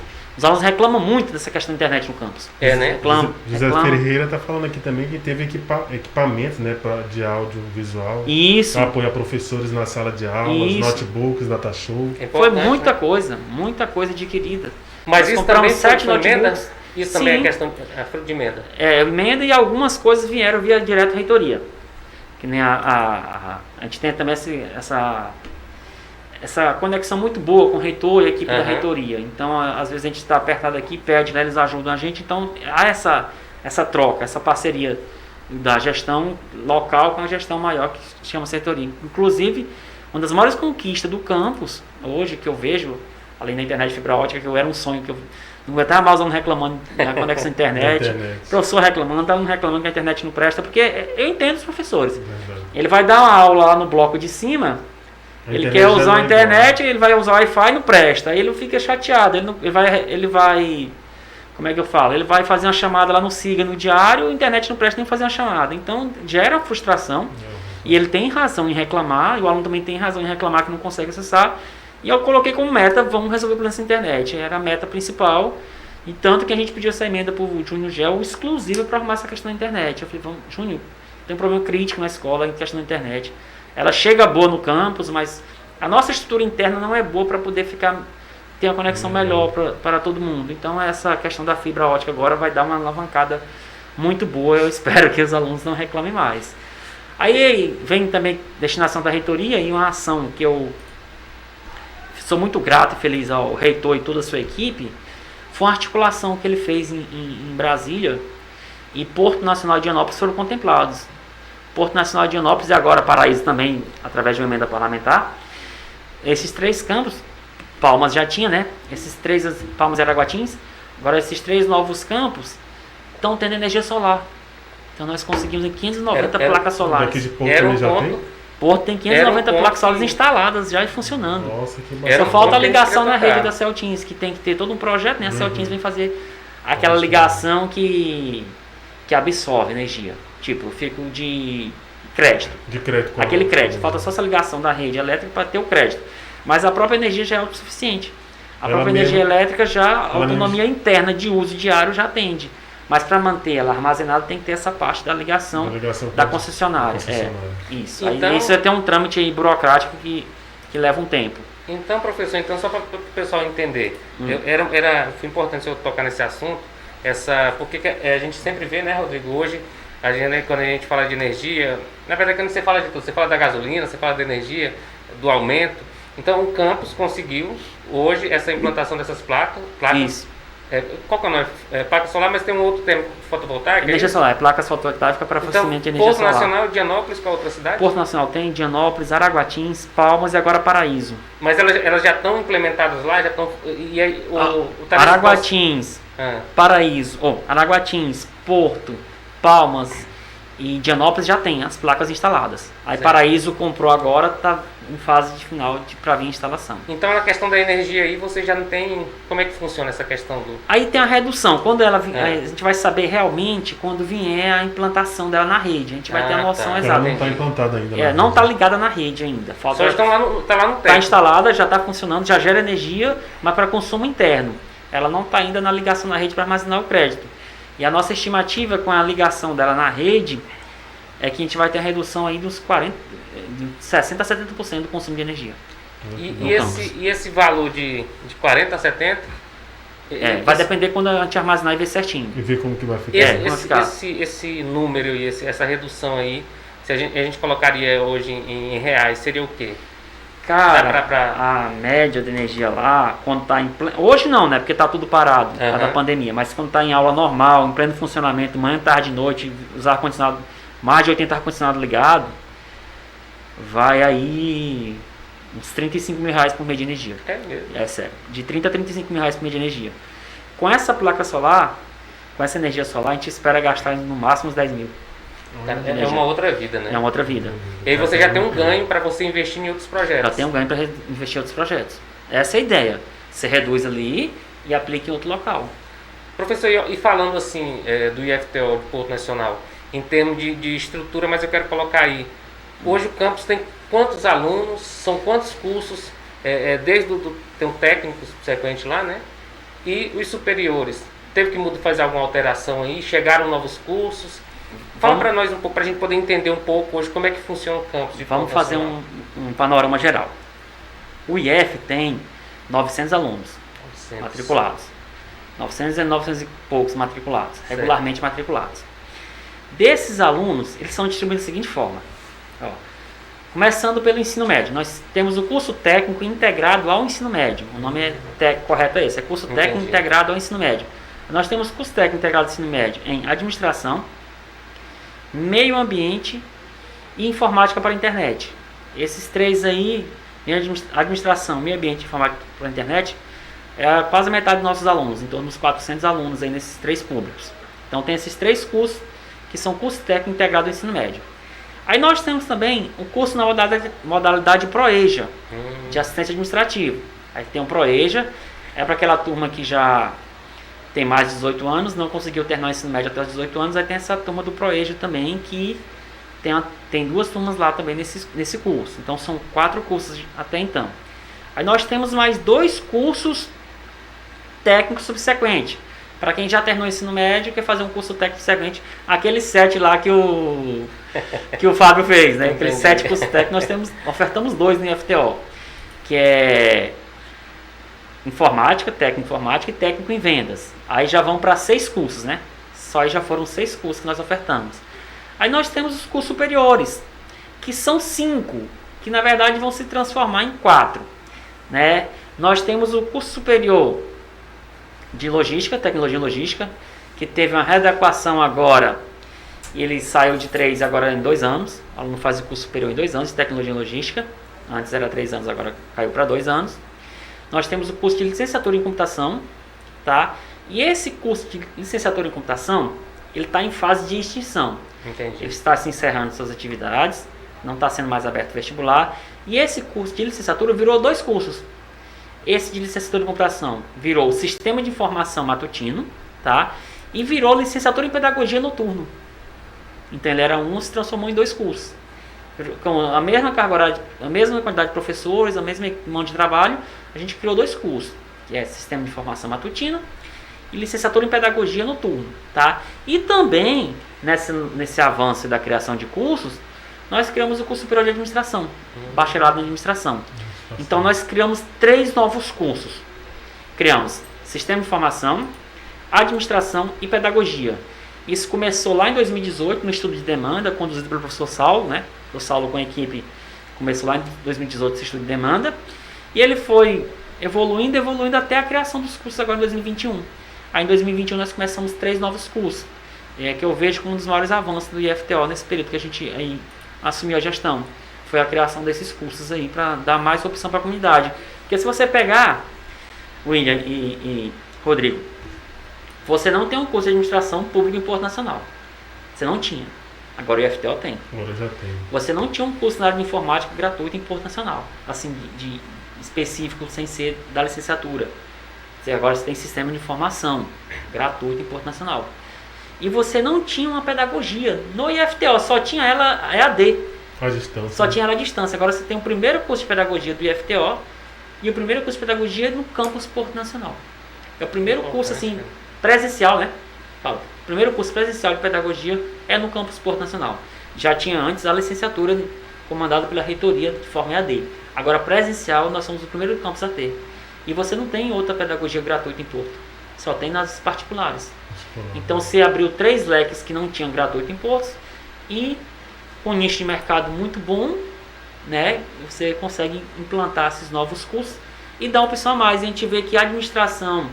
reclamam muito dessa questão da internet no campus. Né? José Ferreira está falando aqui também que teve equipamentos, né, de audiovisual. Isso. Para apoiar professores na sala de aulas, notebooks, datashow. Foi muita coisa adquirida. Mas nós isso também foi de emenda? Isso também é questão de emenda? Emenda, e algumas coisas vieram via direto reitoria. Que nem a gente tem também essa conexão muito boa com o reitor e a equipe da reitoria. Então, às vezes a gente está apertado aqui, pede, né, eles ajudam a gente. Então, há essa troca, essa parceria da gestão local com a gestão maior, que se chama reitoria. Inclusive, uma das maiores conquistas do campus, hoje, que eu vejo, além da internet fibra ótica, que eu era um sonho, que eu não aguentava mais aluno reclamando da conexão à internet, professor reclamando, aluno reclamando que a internet não presta, porque eu entendo os professores. Ele vai dar uma aula lá no bloco de cima, ele quer usar a internet, ele vai usar o Wi-Fi e não presta. Aí ele fica chateado, ele vai, como é que eu falo? Ele vai fazer uma chamada lá no SIGA, no diário, a internet não presta nem fazer uma chamada. Então gera frustração, e ele tem razão em reclamar, e o aluno também tem razão em reclamar que não consegue acessar. E eu coloquei como meta, vamos resolver o problema da internet. Era a meta principal, e tanto que a gente pediu essa emenda para o Júnior Gel exclusiva para arrumar essa questão da internet. Eu falei, vamos, Júnior, tem um problema crítico na escola em questão da internet. Ela chega boa no campus, mas a nossa estrutura interna não é boa para poder ter uma conexão melhor para todo mundo. Então essa questão da fibra ótica agora vai dar uma alavancada muito boa. Eu espero que os alunos não reclamem mais. Aí vem também destinação da reitoria, e uma ação que eu sou muito grato e feliz ao reitor e toda a sua equipe, foi uma articulação que ele fez em Brasília, e Porto Nacional de Higienópolis foram contemplados. Porto Nacional de Higienópolis e agora Paraíso também, através de uma emenda parlamentar. Esses 3 campos, Palmas já tinha, né? Esses 3, Palmas e Araguatins, agora esses 3 novos campos estão tendo energia solar. Então nós conseguimos 590 placas solares. Daqui de Porto também já tem? Porto tem 590 placas solares instaladas já e funcionando. Nossa, que bacana. Só falta a ligação na rede da Celtins, que tem que ter todo um projeto, né? A Celtins vem fazer aquela ligação que absorve energia. Tipo, eu fico de crédito. Aquele crédito. Falta só essa ligação da rede elétrica para ter o crédito. Mas a própria energia já é autossuficiente. A própria energia elétrica já, a autonomia interna de uso diário já atende. Mas para manter ela armazenada tem que ter essa parte da ligação da concessionária. Isso. Então, aí, isso é ter um trâmite aí burocrático que leva um tempo. Então, professor, só para o pessoal entender, foi importante eu tocar nesse assunto, porque a gente sempre vê, né, Rodrigo, hoje, quando a gente fala de energia, na verdade, quando você fala de tudo, você fala da gasolina, você fala da energia, do aumento. Então, o campus conseguiu, hoje, essa implantação dessas placas. Isso. Qual que é o nome? Placa solar, mas tem um outro termo, fotovoltaica? Energia solar, placas fotovoltaicas para fornecimento de energia solar. Porto Nacional, Dianópolis, qual outra cidade? Porto Nacional tem Dianópolis, Araguatins, Palmas e agora Paraíso. Mas elas já estão implementadas lá? Já estão, e aí, Araguatins, Paraíso, Araguatins, Porto, Palmas e Dianópolis já tem as placas instaladas. Aí certo. Paraíso comprou agora, está em fase de final para vir a instalação. Então na questão da energia aí você já não tem... Como é que funciona essa questão do... Aí tem a redução. Quando ela a gente vai saber realmente quando vier a implantação dela na rede. A gente vai ter a noção exata. Ela não está implantada ainda. Não está ligada na rede ainda. Só estão lá no teto. Está instalada, já está funcionando, já gera energia, mas para consumo interno. Ela não está ainda na ligação na rede para armazenar o crédito. E a nossa estimativa com a ligação dela na rede é que a gente vai ter a redução aí dos 60% a 70% do consumo de energia. E esse valor de 40 a 70? Vai depender quando a gente armazenar e ver certinho. E ver como que vai ficar. Esse número e essa redução aí, se a gente colocaria hoje em reais, seria o quê? Cara, a média de energia lá, quando está em pleno... Hoje não, né? Porque está tudo parado, por causa da pandemia. Mas quando está em aula normal, em pleno funcionamento, manhã, tarde e noite, os ar-condicionado, mais de 80 ar-condicionado ligado, vai aí uns 35 mil reais por mês de energia. É mesmo? É sério. De 30 a 35 mil reais por mês de energia. Com essa placa solar, com essa energia solar, a gente espera gastar no máximo uns 10 mil. É uma outra vida, né? É uma outra vida. E aí você já tem um ganho para você investir em outros projetos. Já tem um ganho para investir em outros projetos. Essa é a ideia. Você reduz ali e aplica em outro local. Professor, e falando assim do IFTO, do Porto Nacional, em termos de estrutura, mas eu quero colocar aí. Hoje o campus tem quantos alunos, são quantos cursos, tem um técnico subsequente lá, né? E os superiores. Teve que fazer alguma alteração aí? Chegaram novos cursos? Fala para nós um pouco, para a gente poder entender um pouco hoje como é que funciona o campus de Vamos fazer um panorama geral. O IF tem 900 alunos matriculados. 900 e poucos matriculados, regularmente matriculados. Desses alunos, eles são distribuídos da seguinte forma. Começando pelo ensino médio. Nós temos o curso técnico integrado ao ensino médio. O nome correto é esse, é curso técnico integrado ao ensino médio. Nós temos curso técnico integrado ao ensino médio em administração, meio ambiente e informática para a internet. Esses três aí, administração, meio ambiente e informática para a internet, é quase a metade dos nossos alunos, em torno dos 400 alunos aí nesses três públicos. Então tem esses três cursos que são curso técnico integrado ao ensino médio. Aí nós temos também o curso na modalidade ProEja, de assistência administrativa. Aí tem o ProEja, é para aquela turma que já tem mais de 18 anos, não conseguiu terminar o ensino médio até os 18 anos, aí tem essa turma do ProEja também, que tem duas turmas lá também nesse curso. Então são 4 cursos até então. Aí nós temos mais 2 cursos técnicos subsequentes. Para quem já terminou o ensino médio, quer fazer um curso técnico subsequente, aqueles 7 lá que o Fábio fez, né? Aqueles 7 cursos técnicos, nós ofertamos 2 no IFTO, que é informática, técnico informática e técnico em vendas. Aí já vão para 6 cursos, né? Só aí já foram 6 cursos que nós ofertamos. Aí nós temos os cursos superiores, que são 5, que na verdade vão se transformar em 4, né? Nós temos o curso superior de logística, tecnologia e logística, que teve uma readequação agora, e ele saiu de 3 agora em 2 anos. O aluno faz o curso superior em 2 anos de tecnologia e logística. Antes era 3 anos, agora caiu para 2 anos. Nós temos o curso de licenciatura em computação, tá? E esse curso de licenciatura em computação, ele está em fase de extinção. Entendi. Ele está se encerrando suas atividades, não está sendo mais aberto vestibular. E esse curso de licenciatura virou 2 cursos. Esse de licenciatura em computação virou o Sistema de Informação Matutino, tá? E virou licenciatura em Pedagogia Noturno. Então ele era se transformou em 2 cursos. Com a mesma carga horária, a mesma quantidade de professores, a mesma mão de trabalho, a gente criou 2 cursos, que é Sistema de Informação Matutino e licenciatura em Pedagogia Noturno, tá? E também, nesse avanço da criação de cursos, nós criamos o curso superior de administração, bacharelado em administração. Então nós criamos 3 novos cursos. Criamos Sistema de Informação, Administração e Pedagogia. Isso começou lá em 2018, no estudo de demanda, conduzido pelo professor Saulo, né? O Saulo com a equipe começou lá em 2018 esse estudo de demanda. E ele foi evoluindo até a criação dos cursos agora em 2021. Aí em 2021 nós começamos 3 novos cursos, que eu vejo como um dos maiores avanços do IFTO nesse período que a gente aí assumiu a gestão. Foi a criação desses cursos aí para dar mais opção para a comunidade. Porque se você pegar, William e Rodrigo, você não tem um curso de administração pública em Porto Nacional. Você não tinha. Agora o IFTO tem. Agora já tem. Você não tinha um curso na área de informática gratuito em Porto Nacional, assim, de específico, sem ser da licenciatura. Agora você tem sistema de informação gratuito em Porto Nacional. E você não tinha uma pedagogia. No IFTO só tinha ela EAD. À distância. Só tinha ela à distância. Agora você tem o primeiro curso de pedagogia do IFTO e o primeiro curso de pedagogia no campus Porto Nacional. É o primeiro curso assim presencial, né? primeiro curso presencial de pedagogia é no campus Porto Nacional. Já tinha antes a licenciatura comandada pela reitoria de forma EAD. Agora presencial nós somos o primeiro campus a ter. E você não tem outra pedagogia gratuita em Porto, só tem nas particulares. Então você abriu 3 leques que não tinham gratuito em Porto e com um nicho de mercado muito bom, né, você consegue implantar esses novos cursos e dar uma opção a mais. E a gente vê que a administração,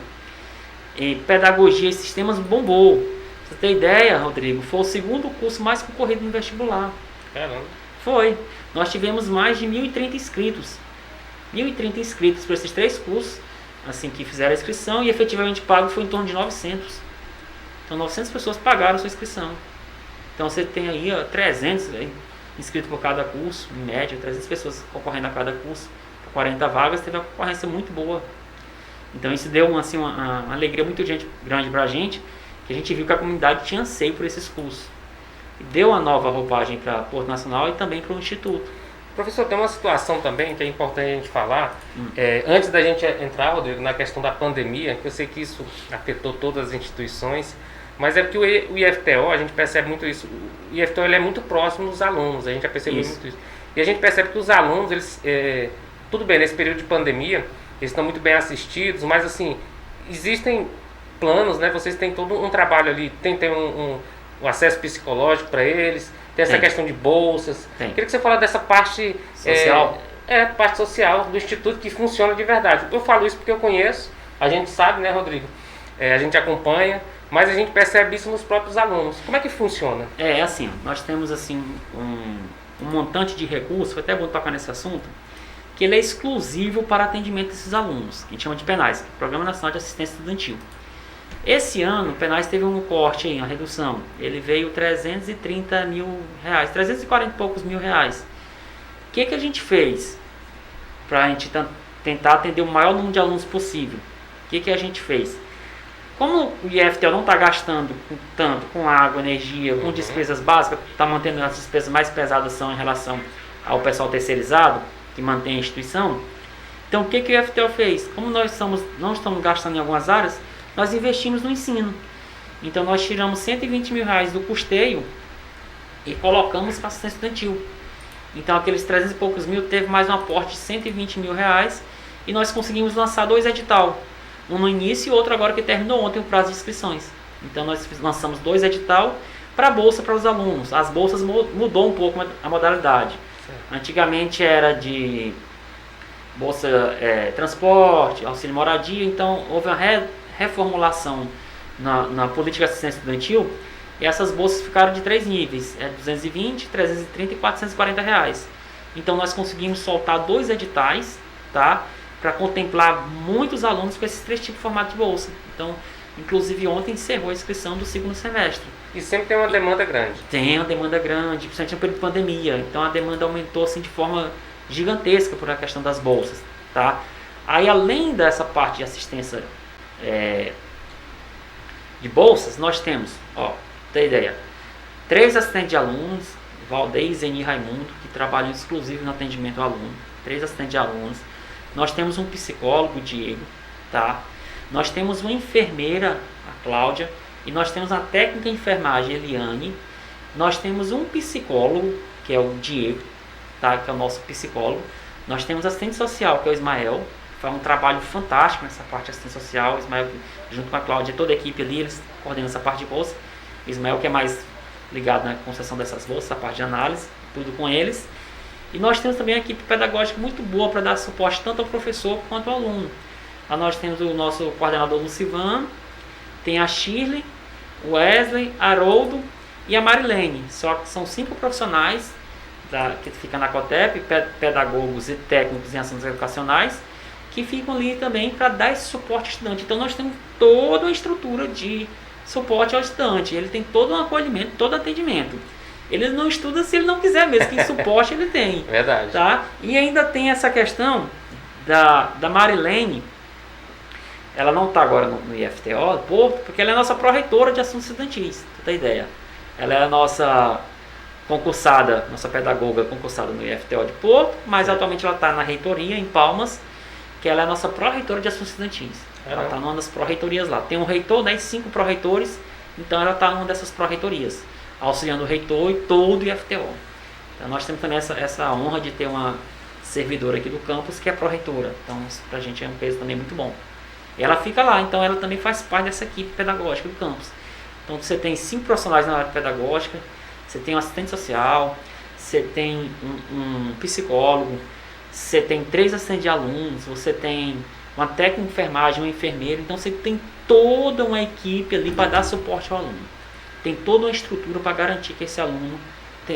pedagogia e sistemas bombou. Pra você ter ideia, Rodrigo, foi o segundo curso mais concorrido no vestibular. Caramba. Foi. Nós tivemos mais de 1.030 inscritos. 1.030 inscritos para esses 3 cursos, assim, que fizeram a inscrição, e efetivamente pago foi em torno de 900. Então 900 pessoas pagaram a sua inscrição. Então você tem aí 300 inscritos por cada curso, em média, 300 pessoas concorrendo a cada curso, por 40 vagas, teve uma concorrência muito boa. Então isso deu assim, uma alegria muito grande para a gente, que a gente viu que a comunidade tinha anseio por esses cursos. E deu uma nova roupagem para Porto Nacional e também para o Instituto. Professor, tem uma situação também que é importante a gente falar. Antes da gente entrar, Rodrigo, na questão da pandemia, que eu sei que isso afetou todas as instituições, mas é porque o IFTO, a gente percebe muito isso. O IFTO ele é muito próximo dos alunos, a gente já percebeu muito isso. E a gente percebe que os alunos, eles, tudo bem, nesse período de pandemia, eles estão muito bem assistidos, mas assim, existem planos, né? Vocês têm todo um trabalho ali, tem um acesso psicológico para eles, tem essa questão de bolsas. Queria que você falasse dessa parte social. Parte social do Instituto que funciona de verdade. Eu falo isso porque eu conheço, a gente sabe, né, Rodrigo? A gente acompanha, mas a gente percebe isso nos próprios alunos. Como é que funciona? Assim, nós temos assim um montante de recursos, foi até bom tocar nesse assunto, que ele é exclusivo para atendimento desses alunos, que a gente chama de PENAES, Programa Nacional de Assistência Estudantil. Esse ano, o PENAES teve um corte aí, uma redução. Ele veio 330 mil reais, 340 e poucos mil reais. O que a gente fez para a gente tentar atender o maior número de alunos possível? O que a gente fez? Como o IFTO não está gastando tanto com água, energia, com despesas básicas, está mantendo as despesas mais pesadas são em relação ao pessoal terceirizado, que mantém a instituição. Então, o que o IFTO fez? Como nós não estamos gastando em algumas áreas, nós investimos no ensino. Então, nós tiramos 120 mil reais do custeio e colocamos para assistência estudantil. Então, aqueles 300 e poucos mil teve mais um aporte de 120 mil reais e nós conseguimos lançar 2 edital. Um no início e outro agora que terminou ontem o prazo de inscrições. Então, nós lançamos 2 edital para bolsa para os alunos. As bolsas mudou um pouco a modalidade. Antigamente era de bolsa transporte, auxílio moradia, então houve uma reformulação na política de assistência estudantil e essas bolsas ficaram de 3 níveis, 220, 330 e 440 reais. Então nós conseguimos soltar 2 editais, tá, para contemplar muitos alunos com esses 3 tipos de formato de bolsa. Então, inclusive ontem encerrou a inscrição do 2º semestre. E sempre tem uma demanda grande. Tem uma demanda grande, principalmente no período de pandemia. Então a demanda aumentou assim, de forma gigantesca por a questão das bolsas. Tá? Aí além dessa parte de assistência de bolsas, nós temos, tem ideia, 3 assistentes de alunos, Valdez, Zeni e Raimundo, que trabalham exclusivo no atendimento ao aluno. 3 assistentes de alunos. Nós temos um psicólogo, Diego, tá? Nós temos uma enfermeira, a Cláudia, e nós temos a técnica de enfermagem, Eliane. Nós temos um psicólogo, que é o Diego, tá? Que é o nosso psicólogo. Nós temos assistente social, que é o Ismael, que faz um trabalho fantástico nessa parte de assistência social. O Ismael, junto com a Cláudia, toda a equipe ali, eles coordenam essa parte de bolsa. O Ismael, que é mais ligado na concessão dessas bolsas, a parte de análise, tudo com eles. E nós temos também a equipe pedagógica muito boa para dar suporte tanto ao professor quanto ao aluno. Lá nós temos o nosso coordenador Lucivan, tem a Shirley, o Wesley, Haroldo e a Marilene. Só que são 5 profissionais que ficam na COTEP, pedagogos e técnicos em ações educacionais, que ficam ali também para dar esse suporte ao estudante. Então nós temos toda uma estrutura de suporte ao estudante. Ele tem todo um acolhimento, todo atendimento. Ele não estuda se ele não quiser mesmo, que suporte ele tem. Verdade. Tá? E ainda tem essa questão da Marilene. Ela não está agora no IFTO, Porto, porque ela é a nossa pró-reitora de assuntos estudantis, pra ter ideia. Ela é a nossa concursada, nossa pedagoga concursada no IFTO de Porto, mas atualmente ela está na reitoria em Palmas, que ela é a nossa pró-reitora de assuntos estudantis. Ela está numa das pró-reitorias lá. Tem um reitor, 5 pró-reitores Então ela está em uma dessas pró-reitorias, auxiliando o reitor e todo o IFTO. Então nós temos também essa honra de ter uma servidora aqui do campus que é pró-reitora. Então para a gente é um peso também muito bom. E ela fica lá, então ela também faz parte dessa equipe pedagógica do campus. Então você tem 5 profissionais na área pedagógica, você tem um assistente social, você tem um psicólogo, você tem 3 assistentes de alunos, você tem uma técnica de enfermagem, um enfermeiro. Então você tem toda uma equipe ali para dar suporte ao aluno. Tem toda uma estrutura para garantir que esse aluno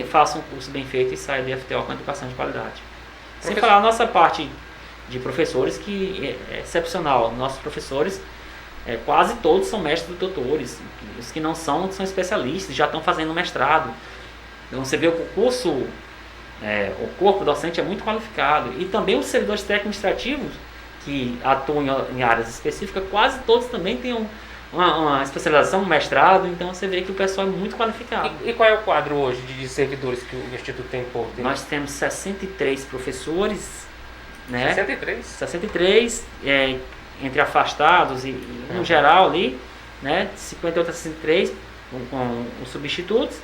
faça um curso bem feito e saia do IFTO com educação de qualidade. Sem falar a nossa parte de professores, que é excepcional. Nossos professores, quase todos são mestres e doutores. Os que não são especialistas, já estão fazendo mestrado. Então você vê que o corpo docente é muito qualificado. E também os servidores técnico-administrativos, que atuam em áreas específicas, quase todos também têm uma especialização, um mestrado. Então você vê que o pessoal é muito qualificado. E qual é o quadro hoje de servidores que o Instituto tem em Porto? Nós temos 63 professores, né? 63? 63, entre afastados e no geral ali, né? 58 a 63 com os substitutos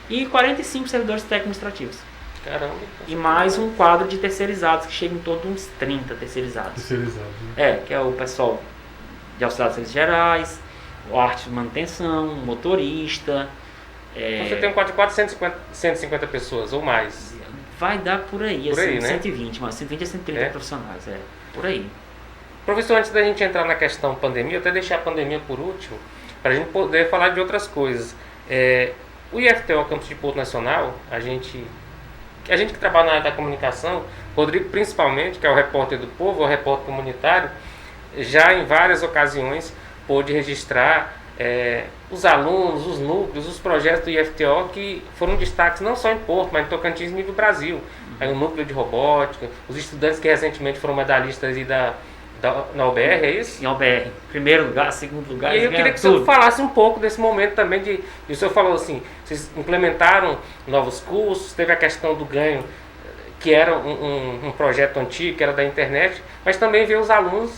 e 45 servidores técnico-administrativos. Caramba. E mais um quadro de terceirizados, que chega em torno de uns 30 terceirizados. Terceirizado, né? Que é o pessoal de auxiliar de serviços gerais, o arte de manutenção, motorista. Então você tem um quadro de 150 pessoas ou mais. Vai dar por aí, por assim, aí, né? 120, mas 120 a 130 profissionais, por aí. Professor, antes da gente entrar na questão pandemia, eu até deixei a pandemia por último, para a gente poder falar de outras coisas. O IFTO Campus de Porto Nacional, a gente que trabalha na área da comunicação, Rodrigo principalmente, que é o repórter do povo, o repórter comunitário, já em várias ocasiões pôde registrar os alunos, os núcleos, os projetos do IFTO que foram destaques não só em Porto, mas em Tocantins e nível Brasil. Aí o núcleo de robótica, os estudantes que recentemente foram medalhistas aí na OBR, é isso? Em OBR, primeiro lugar, segundo lugar. E aí eu queria que o senhor falasse um pouco desse momento também o senhor falou assim, vocês implementaram novos cursos, teve a questão do ganho, que era um projeto antigo, que era da internet, mas também veio os alunos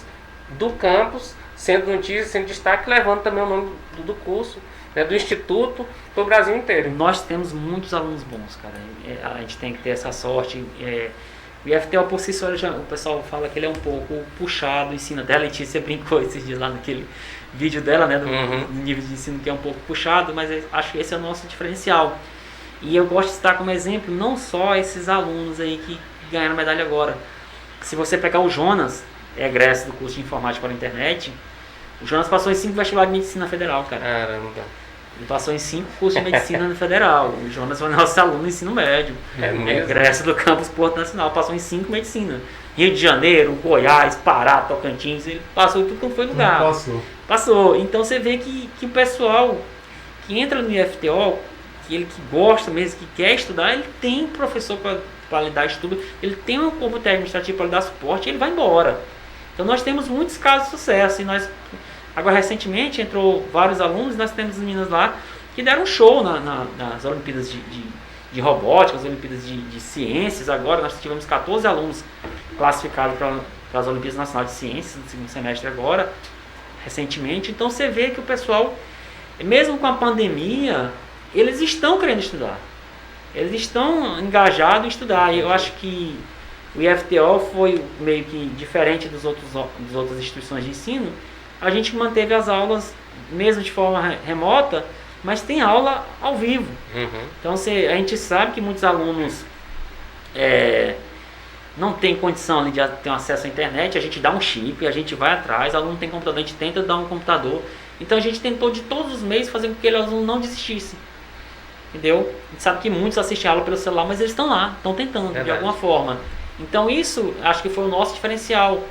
do campus sendo notícia, sendo destaque, levando também o nome do curso, né, do Instituto, para o Brasil inteiro. Nós temos muitos alunos bons, cara. A gente tem que ter essa sorte. O IFTO por si só, o pessoal fala que ele é um pouco puxado, o ensino dela. A Letícia brincou esses dias lá naquele vídeo dela, né, do nível de ensino que é um pouco puxado, mas acho que esse é o nosso diferencial. E eu gosto de citar como exemplo não só esses alunos aí que ganharam medalha agora. Se você pegar o Jonas, egresso do curso de informática pela internet, o Jonas passou em 5 vestibulares de medicina federal, cara. Caramba. Ele passou em 5 cursos de medicina no federal. O Jonas foi nosso aluno no ensino médio. Egresso do campus Porto Nacional, passou em 5 medicina. Rio de Janeiro, Goiás, Pará, Tocantins, ele passou tudo como foi lugar. Passou. Então você vê que o pessoal que entra no IFTO, que gosta mesmo, que quer estudar, ele tem professor para lhe dar estudo, ele tem um corpo técnico administrativo para lhe dar suporte, e ele vai embora. Então nós temos muitos casos de sucesso. E agora recentemente entrou vários alunos, nós temos meninas lá que deram um show nas Olimpíadas de Robótica, as Olimpíadas de Ciências. Agora nós tivemos 14 alunos classificados para as Olimpíadas Nacionais de Ciências no segundo semestre agora, recentemente. Então você vê que o pessoal, mesmo com a pandemia, eles estão querendo estudar. Eles estão engajados em estudar. E eu acho que o IFTO foi meio que diferente das outras instituições de ensino. A gente manteve as aulas, mesmo de forma remota, mas tem aula ao vivo. Então a gente sabe que muitos alunos não tem condição de ter um acesso à internet. A gente dá um chip, a gente vai atrás, o aluno tem computador, a gente tenta dar um computador. Então a gente tentou de todos os meios fazer com que aquele aluno não desistisse. Entendeu? A gente sabe que muitos assistem a aula pelo celular, mas eles estão lá, estão tentando de alguma forma. Então isso, acho que foi o nosso diferencial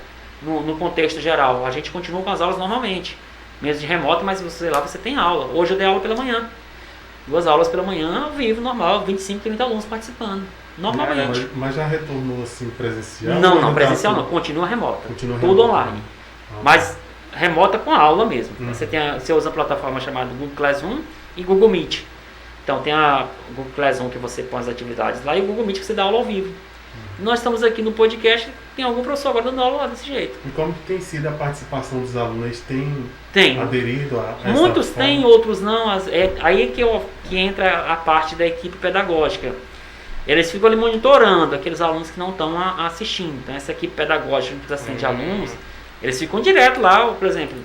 no contexto geral. A gente continua com as aulas normalmente, mesmo de remoto, mas você tem aula. Hoje eu dei aula pela manhã, 2 aulas pela manhã, ao vivo, normal, 25, 30 alunos participando, normalmente. Mas já retornou assim presencial? Não, presencial não, continua remota, tudo online. Mas remota com aula mesmo. Você usa a plataforma chamada Google Classroom e Google Meet. Então tem a Google Classroom que você põe as atividades lá e o Google Meet que você dá aula ao vivo. Nós estamos aqui no podcast tem algum professor agora dando aula lá desse jeito. E como que tem sido a participação dos alunos? Eles Tem. aderido a essa Muitos forma? têm, outros não. Aí que entra a parte da equipe pedagógica. Eles ficam ali monitorando aqueles alunos que não estão assistindo. Então essa equipe pedagógica que precisa de alunos, eles ficam direto lá, por exemplo,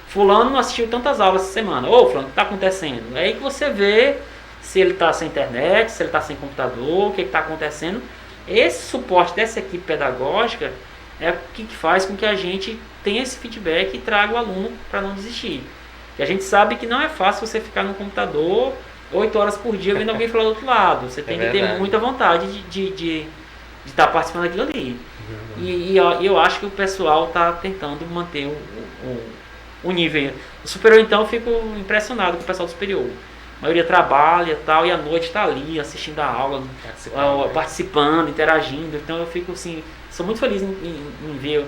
fulano não assistiu tantas aulas essa semana. Ô, fulano, o que está acontecendo? É aí que você vê se ele está sem internet, se ele está sem computador, o que está acontecendo. Esse suporte dessa equipe pedagógica é o que faz com que a gente tenha esse feedback e traga o aluno para não desistir. Porque a gente sabe que não é fácil você ficar no computador 8 horas por dia vendo alguém falar do outro lado. Você tem que ter muita vontade de estar participando daquilo ali. E eu acho que o pessoal está tentando manter o nível. O superior, então, eu fico impressionado com o pessoal do superior. A maioria trabalha tal, e à noite está ali assistindo a aula, participando, interagindo. Então eu fico assim, sou muito feliz em ver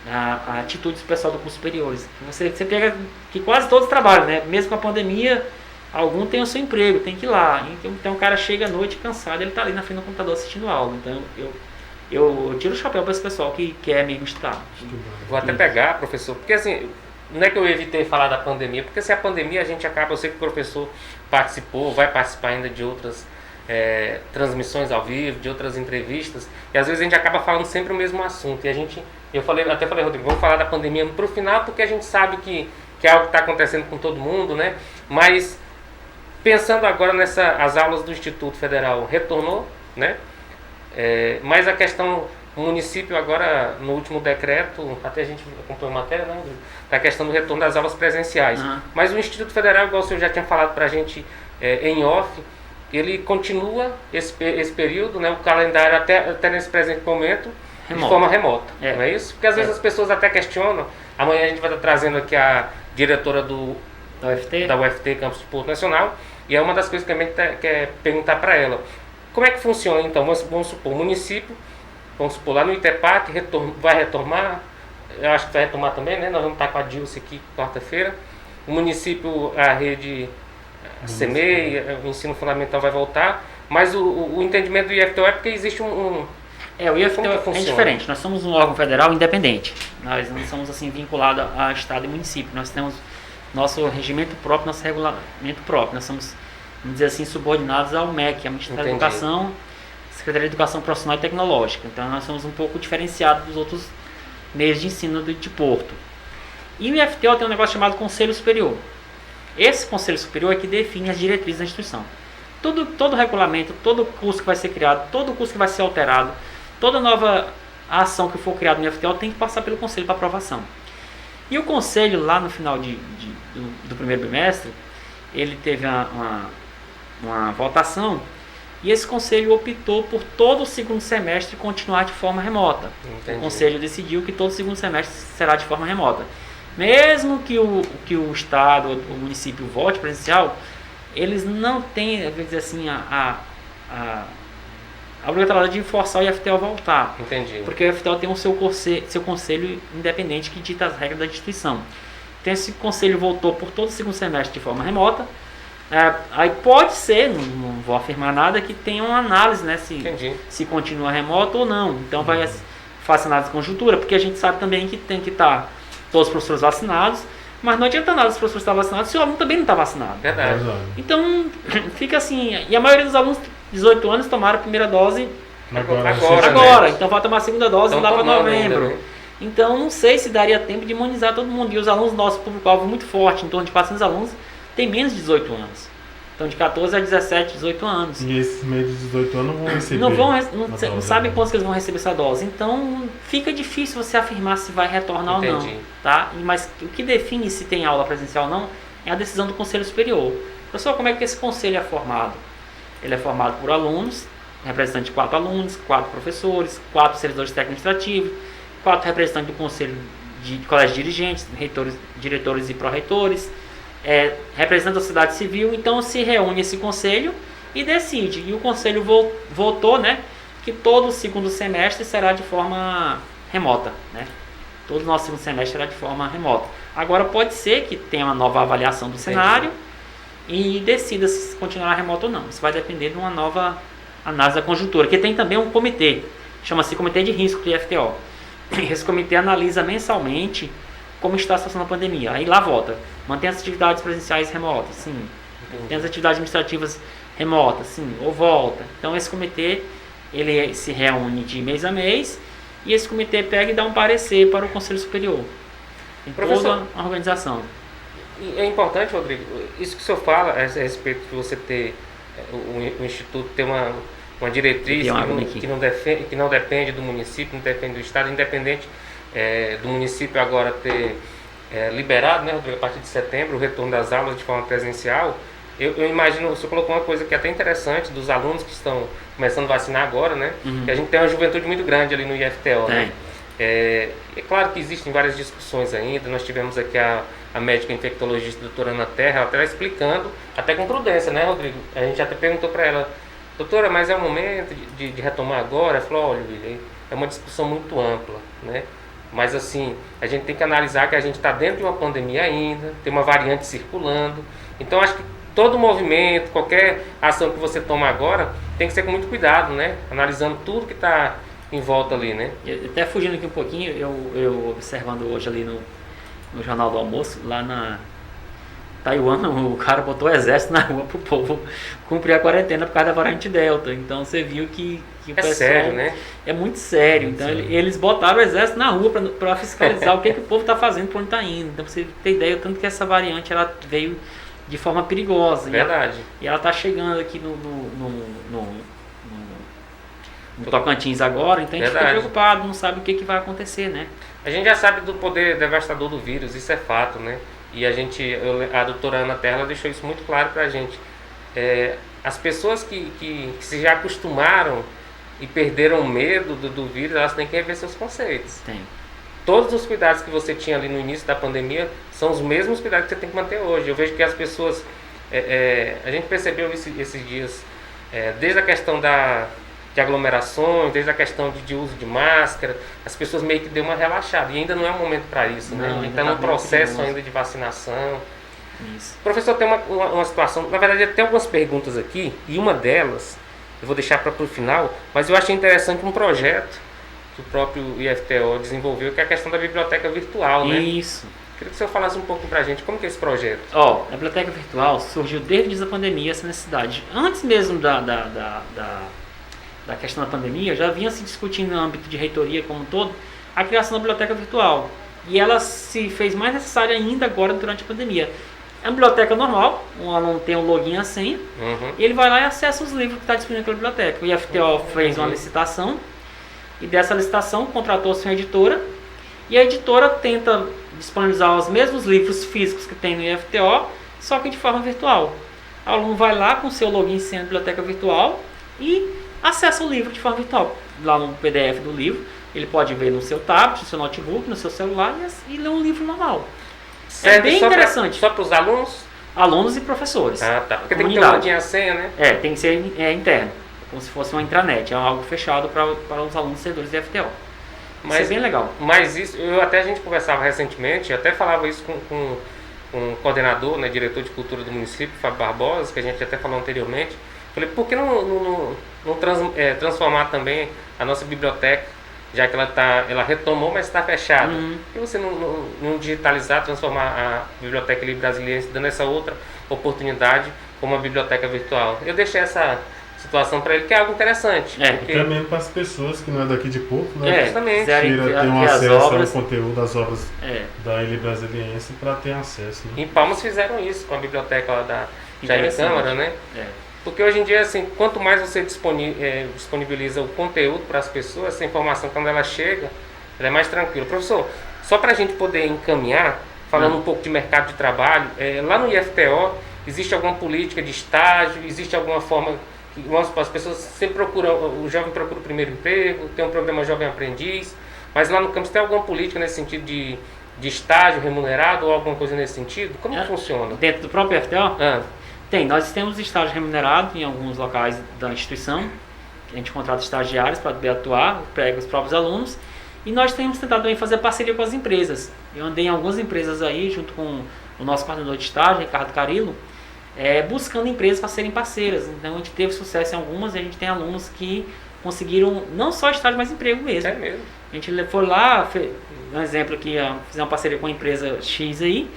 a atitude do pessoal do curso superiores. Você pega que quase todos trabalham, né? Mesmo com a pandemia, algum tem o seu emprego, tem que ir lá. Então o cara chega à noite cansado, ele está ali na frente do computador assistindo a aula. Então eu tiro o chapéu para esse pessoal que quer mesmo estudar. Vou até pegar, professor, porque assim, não é que eu evitei falar da pandemia, porque se a pandemia a gente acaba, eu sei que o professor participou, vai participar ainda de outras transmissões ao vivo, de outras entrevistas, e às vezes a gente acaba falando sempre o mesmo assunto. E até falei, Rodrigo, vamos falar da pandemia pro final, porque a gente sabe que é algo que está acontecendo com todo mundo, né? Mas pensando agora as aulas do Instituto Federal retornou, né? Mas a questão, o município agora, no último decreto, até a gente acompanhou a matéria, né? Da questão do retorno das aulas presenciais. Mas o Instituto Federal, igual o senhor já tinha falado para a gente em off, ele continua esse período, né? O calendário até nesse presente momento, de forma remota, não é isso? Porque às vezes as pessoas até questionam. Amanhã a gente vai estar trazendo aqui a diretora da UFT, Campus do Porto Nacional, e é uma das coisas que a gente quer perguntar para ela. Como é que funciona então? Vamos supor, o município, vamos supor, lá no Itepac, vai retomar, eu acho que vai retomar também, né? Nós vamos estar com a Dilce aqui quarta-feira. O município, a rede CEMEI, o ensino fundamental vai voltar, mas o entendimento do IFTO é porque existe o IFTO é diferente. Nós somos um órgão federal independente. Nós não somos assim vinculados a Estado e município. Nós temos nosso regimento próprio, nosso regulamento próprio. Nós somos, vamos dizer assim, subordinados ao MEC, ao Ministério da Educação, Secretaria de Educação Profissional e Tecnológica. Então nós somos um pouco diferenciados dos outros meios de ensino de Porto. E o IFTO tem um negócio chamado Conselho Superior. Esse Conselho Superior é que define as diretrizes da instituição. Todo regulamento, todo curso que vai ser criado, todo curso que vai ser alterado, toda nova ação que for criada no IFTO tem que passar pelo Conselho para aprovação. E o Conselho, lá no final do primeiro bimestre, ele teve uma votação, e esse Conselho optou por todo o segundo semestre continuar de forma remota. Entendi. O Conselho decidiu que todo o segundo semestre será de forma remota. Mesmo que o Estado, o município volte presencial, eles não têm, vamos dizer assim, a obrigatoriedade de forçar o IFTO a voltar. Entendi. Porque o IFTO tem o seu conselho independente que dita as regras da instituição. Então esse conselho voltou por todo o segundo semestre de forma remota. Aí pode ser, não vou afirmar nada, que tenha uma análise, né, se continua remoto ou não. Então vai fazer análise de conjuntura, porque a gente sabe também que tem que estar todos os professores vacinados, mas não adianta nada se o professor está vacinado se o aluno também não está vacinado. Verdade. Então fica assim, e a maioria dos alunos de 18 anos tomaram a primeira dose agora. Então vai tomar a segunda dose lá para novembro. Ainda, né? Então não sei se daria tempo de imunizar todo mundo. E os alunos nossos, público-alvo muito forte, em torno de 400 alunos, tem menos de 18 anos. Então de 14 a 17, 18 anos. E esses meio de 18 anos não vão receber. Não sabem quantos que eles vão receber essa dose. Então fica difícil você afirmar se vai retornar ou não. Tá? Mas o que define se tem aula presencial ou não é a decisão do Conselho Superior. Pessoal, como é que esse conselho é formado? Ele é formado por alunos, representantes de 4 alunos, 4 professores, 4 servidores técnico-administrativos, 4 representantes do Conselho de Colégio de Dirigentes, reitores, diretores e pró-reitores, representantes da sociedade civil. Então se reúne esse conselho e decide. E o conselho votou, né, que todo o segundo semestre será de forma remota. Né? Todo o nosso segundo semestre será de forma remota. Agora pode ser que tenha uma nova avaliação do cenário e decida se continuar remoto ou não. Isso vai depender de uma nova análise da conjuntura, que tem também um comitê. chama-se Comitê de Risco do IFTO. Esse comitê analisa mensalmente como está a situação da pandemia. Aí lá volta. Mantém as atividades presenciais remotas, sim. Mantém as atividades administrativas remotas, sim. Ou volta. Então esse comitê, ele se reúne de mês a mês e esse comitê pega e dá um parecer para o Conselho Superior. Em toda a organização. E é importante, Rodrigo, isso que o senhor fala a respeito de você ter o Instituto ter uma diretriz que não depende do município, não depende do Estado, independente do município agora ter liberado, né, Rodrigo, a partir de setembro, o retorno das aulas de forma presencial. Eu imagino, você colocou uma coisa que é até interessante, dos alunos que estão começando a vacinar agora, né? Que a gente tem uma juventude muito grande ali no IFTO, né? É claro que existem várias discussões ainda. Nós tivemos aqui a médica infectologista doutora Ana Terra, ela está explicando, até com prudência, né, Rodrigo? A gente até perguntou para ela, doutora, mas é o momento de retomar agora? Ela falou, olha, William, é uma discussão muito ampla, né? Mas assim, a gente tem que analisar que a gente está dentro de uma pandemia ainda, tem uma variante circulando. Então acho que todo movimento, qualquer ação que você toma agora, tem que ser com muito cuidado, né? Analisando tudo que está em volta ali, né? Até fugindo aqui um pouquinho, eu observando hoje ali no Jornal do Almoço, lá na Taiwan, o cara botou o exército na rua pro povo cumprir a quarentena por causa da variante Delta. Então você viu que o pessoal... sério, né? É muito sério. Então eles botaram o exército na rua para fiscalizar o que o povo está fazendo, por onde está indo. Então você tem ideia, tanto que essa variante ela veio de forma perigosa. Verdade. E ela está chegando aqui no Tocantins agora, então a gente fica preocupado, não sabe o que vai acontecer, né? A gente já sabe do poder devastador do vírus, isso é fato, né? E a doutora Ana Terra ela deixou isso muito claro pra gente. As pessoas que se já acostumaram e perderam o medo do vírus, elas têm que rever seus conceitos. Tem. Todos os cuidados que você tinha ali no início da pandemia são os mesmos cuidados que você tem que manter hoje. Eu vejo que as pessoas... a gente percebeu esses dias, desde a questão de aglomerações, desde a questão de uso de máscara, as pessoas meio que deu uma relaxada. E ainda não é o momento para isso, né? A gente está no processo ainda de vacinação. Isso. Professor, tem uma situação... Na verdade, tem algumas perguntas aqui, e uma delas, eu vou deixar para o final, mas eu achei interessante um projeto que o próprio IFTO desenvolveu, que é a questão da biblioteca virtual, né? Isso. Queria que o senhor falasse um pouco para a gente, como que é esse projeto? A biblioteca virtual surgiu desde a pandemia, essa necessidade. Antes mesmo da questão da pandemia, já vinha se discutindo no âmbito de reitoria como um todo, a criação da biblioteca virtual. E ela se fez mais necessária ainda agora durante a pandemia. É uma biblioteca normal, um aluno tem um login e a senha, e ele vai lá e acessa os livros que está disponível pela biblioteca. O IFTO fez uma licitação, e dessa licitação contratou-se uma editora, e a editora tenta disponibilizar os mesmos livros físicos que tem no IFTO, só que de forma virtual. O aluno vai lá com seu login e senha da biblioteca virtual e acessa o livro de forma virtual. Lá no PDF do livro, ele pode ver no seu tablet, no seu notebook, no seu celular e ler um livro normal. Certo, é bem interessante. Só para os alunos? Alunos e professores. Ah, tá. Porque tem que ter um login e a senha, né? Tem que ser interno, como se fosse uma intranet. É algo fechado para os alunos servidores do IFTO. Isso é bem legal. Mas isso, a gente conversava recentemente, eu até falava isso com o coordenador, né, diretor de cultura do município, Fábio Barbosa, que a gente até falou anteriormente. Falei, por que não transformar também a nossa biblioteca, já que ela retomou, mas está fechada? Por que você não digitalizar, transformar a Biblioteca Livre Brasiliense, dando essa outra oportunidade como uma biblioteca virtual? Eu deixei essa situação para ele, que é algo interessante. Até mesmo para as pessoas que não é daqui de Porto, né? Justamente. Ter um acesso ao conteúdo das obras da Ilha Brasiliense para ter acesso. Né? Em Palmas fizeram isso com a biblioteca lá da Jair Câmara, né? Porque hoje em dia, assim, quanto mais você disponibiliza o conteúdo para as pessoas, essa informação, quando ela chega, ela é mais tranquila. Professor, só para a gente poder encaminhar, falando um pouco de mercado de trabalho, lá no IFTO, existe alguma política de estágio, existe alguma forma... As pessoas sempre procuram, o jovem procura o primeiro emprego, tem um programa Jovem Aprendiz, mas lá no campus tem alguma política nesse sentido de estágio remunerado ou alguma coisa nesse sentido? Como funciona? Dentro do próprio IFTO? Tem, nós temos estágio remunerado em alguns locais da instituição, a gente contrata estagiários para poder atuar, pega os próprios alunos, e nós temos tentado também fazer parceria com as empresas. Eu andei em algumas empresas aí, junto com o nosso coordenador de estágio, Ricardo Carilo, buscando empresas para serem parceiras. Então a gente teve sucesso em algumas e a gente tem alunos que conseguiram não só estágio, mas emprego mesmo. É mesmo. A gente foi lá, um exemplo aqui, fizer uma parceria com uma empresa X aí,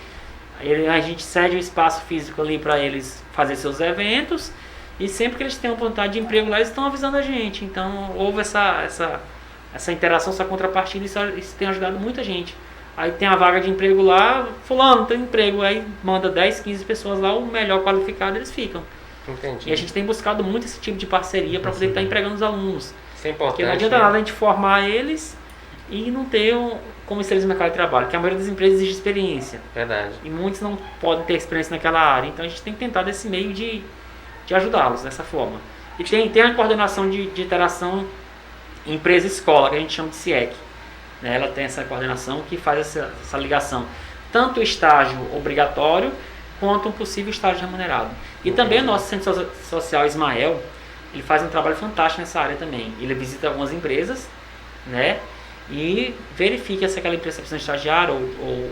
a gente cede o espaço físico ali para eles fazer seus eventos, e sempre que eles têm vontade de emprego lá, eles estão avisando a gente. Então houve essa interação, essa contrapartida, isso tem ajudado muita gente. Aí tem a vaga de emprego lá, fulano tem emprego, aí manda 10, 15 pessoas lá, o melhor qualificado, eles ficam. Entendi. E a gente tem buscado muito esse tipo de parceria para poder estar empregando os alunos. Isso é importante. Porque não adianta nada a gente formar eles e não ter como inserir no mercado de trabalho, porque a maioria das empresas exige experiência. Verdade. E muitos não podem ter experiência naquela área. Então a gente tem que tentar desse meio de ajudá-los dessa forma. E tem a coordenação de interação empresa-escola, que a gente chama de CIEC. Ela tem essa coordenação que faz essa ligação. Tanto o estágio obrigatório, quanto um possível estágio remunerado. E também o nosso Centro Social Ismael, ele faz um trabalho fantástico nessa área também. Ele visita algumas empresas, né? E verifica se aquela empresa precisa de estagiário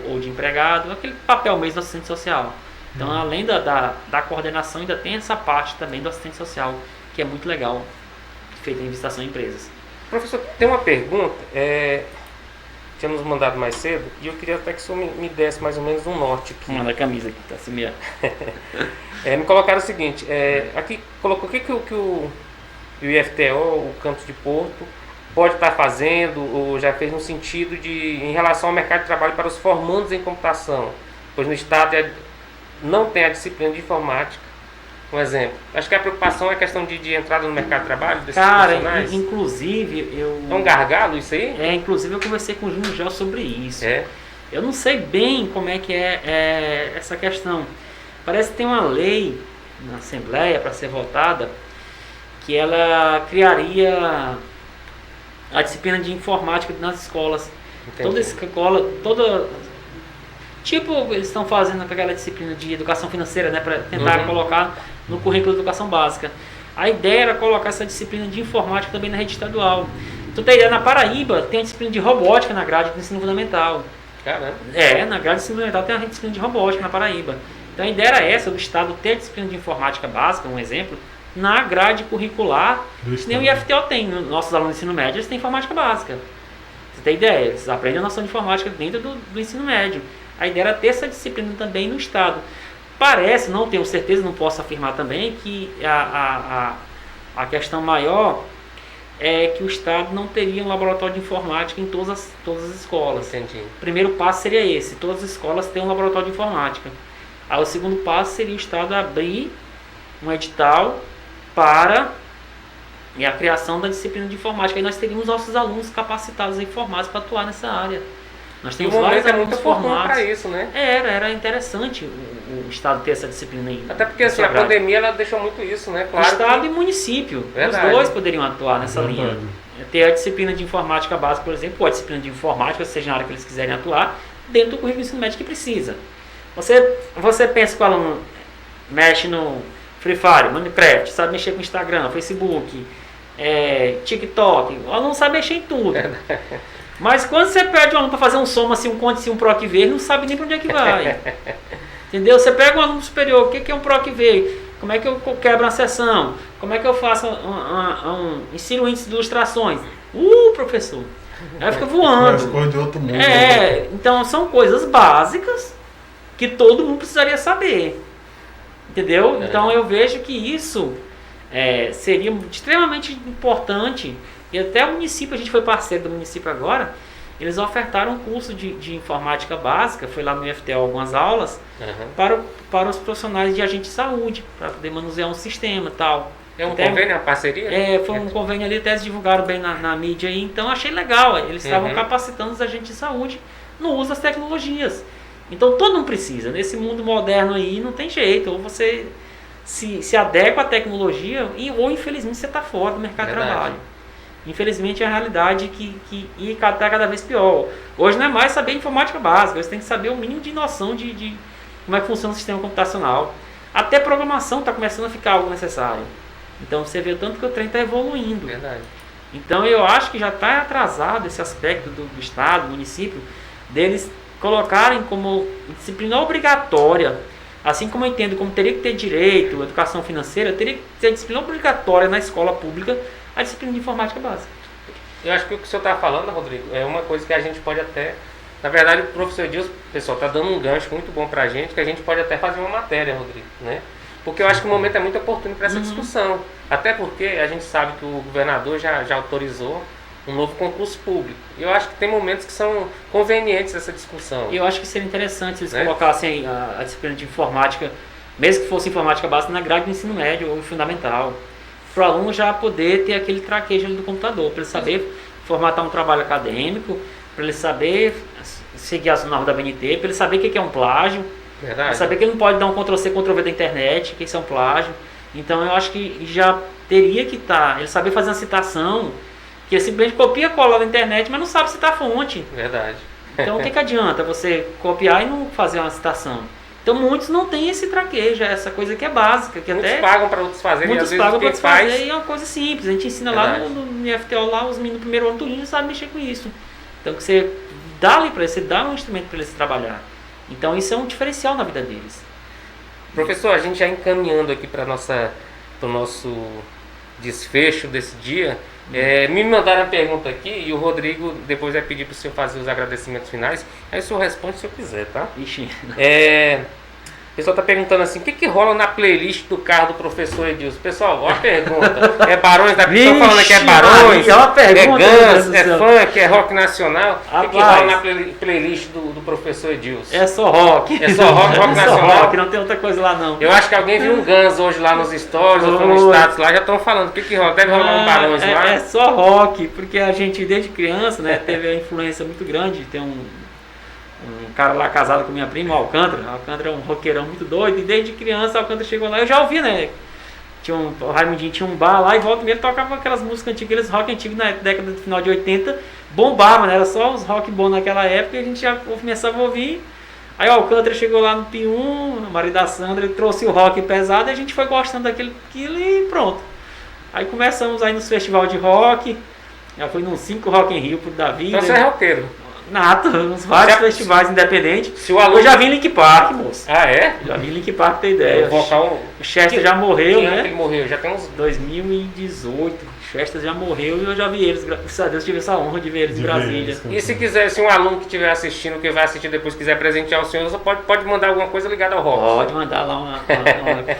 ou de empregado, aquele papel mesmo do assistente social. Então, além da coordenação, ainda tem essa parte também do assistente social, que é muito legal, feita em visitação em empresas. Professor, tem uma pergunta, tinha nos mandado mais cedo, e eu queria até que o senhor me desse mais ou menos um norte aqui. Manda a camisa aqui, tá assim mesmo. Me colocaram o seguinte, aqui colocou o que o IFTO, o Campus de Porto, pode estar fazendo, ou já fez no sentido em relação ao mercado de trabalho para os formandos em computação, pois no estado não tem a disciplina de informática. Um exemplo. Acho que a preocupação é a questão de entrada no mercado de trabalho desses profissionais. Inclusive eu... É um gargalo isso aí? Inclusive eu conversei com o Júnior Gel sobre isso. É. Eu não sei bem como é que é essa questão. Parece que tem uma lei na Assembleia para ser votada que ela criaria a disciplina de informática nas escolas. Entendi. Toda escola, tipo, eles estão fazendo aquela disciplina de educação financeira, né, para tentar colocar no currículo de educação básica. A ideia era colocar essa disciplina de informática também na rede estadual. Então, tem ideia, na Paraíba tem a disciplina de robótica na grade do ensino fundamental. Caramba. Na grade do ensino fundamental tem a disciplina de robótica na Paraíba. Então a ideia era essa, do estado ter a disciplina de informática básica, um exemplo, na grade curricular, que nem o IFTO tem. Nossos alunos do ensino médio, eles têm informática básica. Você tem ideia? Eles aprendem a noção de informática dentro do ensino médio. A ideia era ter essa disciplina também no estado. Parece, não tenho certeza, não posso afirmar também, que a questão maior é que o estado não teria um laboratório de informática em todas as escolas. Entendi. O primeiro passo seria esse, todas as escolas têm um laboratório de informática. Aí o segundo passo seria o estado abrir um edital para a criação da disciplina de informática. Aí nós teríamos nossos alunos capacitados e formados para atuar nessa área. Nós temos vários alunos formados para isso, né? Era interessante o estado ter essa disciplina aí. Até porque assim, a pandemia ela deixou muito isso, né? Claro, estado e município, Verdade. Os dois poderiam atuar nessa linha. Ter a disciplina de informática básica, por exemplo, ou a disciplina de informática, seja na área que eles quiserem atuar, dentro do currículo do ensino médio que precisa. Você pensa que o aluno mexe no Free Fire, Minecraft, sabe mexer com Instagram, Facebook, TikTok, o aluno sabe mexer em tudo. Mas quando você pede um aluno para fazer um soma, assim, um conte, um PROC V, ele não sabe nem para onde é que vai. Entendeu? Você pega um aluno superior, o que é um PROC V? Como é que eu quebro uma seção? Como é que eu faço insiro o índice de ilustrações? Professor! Aí fica voando. Coisa de outro mundo. Então são coisas básicas que todo mundo precisaria saber. Entendeu? Então eu vejo que isso seria extremamente importante. E até o município, a gente foi parceiro do município agora, eles ofertaram um curso de informática básica, foi lá no IFTO algumas aulas, para os profissionais de agente de saúde, para poder manusear um sistema e tal. É um convênio, uma parceria? Foi um convênio ali, até eles divulgaram bem na mídia aí, então achei legal, eles estavam capacitando os agentes de saúde no uso das tecnologias. Então todo mundo precisa, nesse mundo moderno aí não tem jeito, ou você se adequa à tecnologia, ou infelizmente você está fora do mercado de trabalho. Infelizmente é a realidade que está cada vez pior. Hoje não é mais saber informática básica, você tem que saber o mínimo de noção de como é que funciona o sistema computacional. Até programação está começando a ficar algo necessário. Então você vê o tanto que o trem está evoluindo. Verdade. Então eu acho que já está atrasado esse aspecto do Estado, do município, deles colocarem como disciplina obrigatória, assim como eu entendo como teria que ter direito, educação financeira, teria que ter disciplina obrigatória na escola pública a disciplina de informática básica. Eu acho que o que o senhor está falando, Rodrigo, é uma coisa que a gente pode até... Na verdade, o professor Edilson, pessoal, está dando um gancho muito bom para a gente, que a gente pode até fazer uma matéria, Rodrigo, né? Porque eu acho que o momento é muito oportuno para essa discussão. Até porque a gente sabe que o governador já autorizou um novo concurso público. E eu acho que tem momentos que são convenientes essa discussão. Eu acho que seria interessante se eles colocassem a disciplina de informática, mesmo que fosse informática básica, na grade do ensino médio ou fundamental. Para o aluno já poder ter aquele traquejo ali do computador, para ele saber formatar um trabalho acadêmico, para ele saber seguir as normas da BNT, para ele saber o que é um plágio, para saber que ele não pode dar um Ctrl-C, Ctrl-V da internet, que isso é um plágio. Então eu acho que já teria que estar, ele saber fazer uma citação, que ele simplesmente copia e cola na internet, mas não sabe citar a fonte. Verdade. Então o que adianta você copiar e não fazer uma citação? Então muitos não têm esse traquejo, essa coisa que é básica. Que muitos até pagam para outros fazerem, muitos e às vezes pagam para outros faz... fazer, e é uma coisa simples. A gente ensina lá no FTO, lá os meninos do primeiro ano tudinho sabem mexer com isso. Então que você dá ali para eles, você dá um instrumento para eles trabalhar. Então isso é um diferencial na vida deles. Professor, a gente já encaminhando aqui para o nosso desfecho desse dia, me mandaram a pergunta aqui e o Rodrigo depois vai pedir para o senhor fazer os agradecimentos finais. Aí o senhor responde se eu quiser, tá? Ixi. O pessoal está perguntando assim, o que rola na playlist do carro do professor Edilson? Pessoal, olha a pergunta. É Barões da... Estão falando que é Barões, é Guns, é funk, é rock nacional. O que rola na playlist do professor Edilson? É só rock. É só rock, rock nacional? Rock, não tem outra coisa lá não. Eu acho que alguém viu um Guns hoje lá nos stories, ou no status lá, já estão falando. O que rola? Deve rolar um Barões lá? É só rock, porque a gente desde criança, né, teve a influência muito grande. Tem um cara lá casado com minha prima, o Alcântara. O Alcântara é um roqueirão muito doido. E desde criança o Alcântara chegou lá. Eu já ouvi, né? O Raimundinho tinha um bar lá e volta e ele tocava aquelas músicas antigas, aqueles rock antigos na década do final de 80. Bombava, né? Era só os rock bons naquela época e a gente já começava a ouvir. Aí o Alcântara chegou lá no P1, o marido da Sandra, ele trouxe o rock pesado e a gente foi gostando daquilo e pronto. Aí começamos aí nos festivais de rock. Já fui nos 5 Rock in Rio pro Davi. Então você é roqueiro? Nato, nos vários festivais independentes. Se o aluno... Eu já vi Link Park, moço. Ah, é? Já vi Link Park, tem ideia. O vocal... O Chester já morreu, né? Ele morreu? Já tem uns... 2018. O Chester já morreu e eu já vi eles. Graças a Deus tive essa honra de ver eles em Brasília. E se quiser, se um aluno que estiver assistindo, que vai assistir depois, quiser presentear o senhor, você pode mandar alguma coisa ligada ao rock? Pode mandar lá uma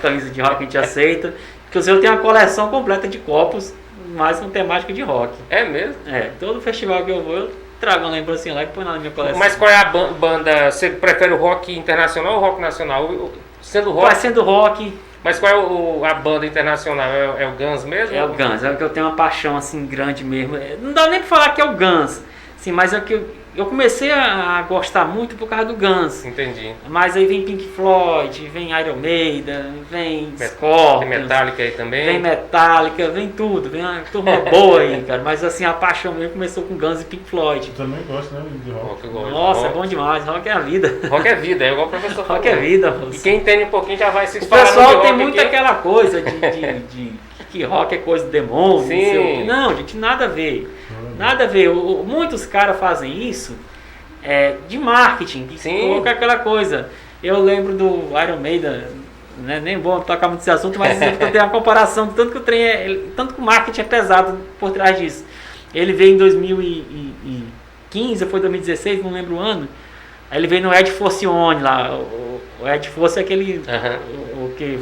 camisa de rock que a gente aceita. Porque o senhor tem uma coleção completa de copos, mas com temática de rock. É mesmo? É, todo festival que eu vou, eu trago uma lembrancinha lá e põe lá na minha coleção. Mas qual é a banda? Você prefere o rock internacional ou o rock nacional? Sendo rock... Vai sendo rock. Mas qual é a banda internacional? É o Guns mesmo? É o Guns, é o que eu tenho uma paixão assim grande mesmo. Não dá nem pra falar que é o Guns, assim, mas é o que eu comecei a gostar muito por causa do Guns. Entendi. Mas aí vem Pink Floyd, vem Iron Maiden, vem Scorpions. Tem Metallica aí também? Vem Metallica, vem tudo, vem uma turma boa aí, cara. Mas assim, a paixão mesmo começou com Guns e Pink Floyd. Eu também gosto, né, de rock. Nossa, é bom demais, rock é a vida. Rock é vida, é igual o professor falou. Rock é vida, moço. E quem entende um pouquinho já vai se O espalhar. pessoal tem muito aquela coisa que rock é coisa do demônio. Sim. Não, gente, nada a ver. Nada a ver. Muitos caras fazem isso de marketing, que coloca aquela coisa. Eu lembro do Iron Maiden, né, nem vou tocar muito esse assunto, mas eu tenho uma comparação, tanto que o trem tanto que o marketing é pesado por trás disso. Ele veio em 2015, ou foi 2016, não lembro o ano. Aí ele veio no Ed Forcione lá. O Ed Force é aquele o que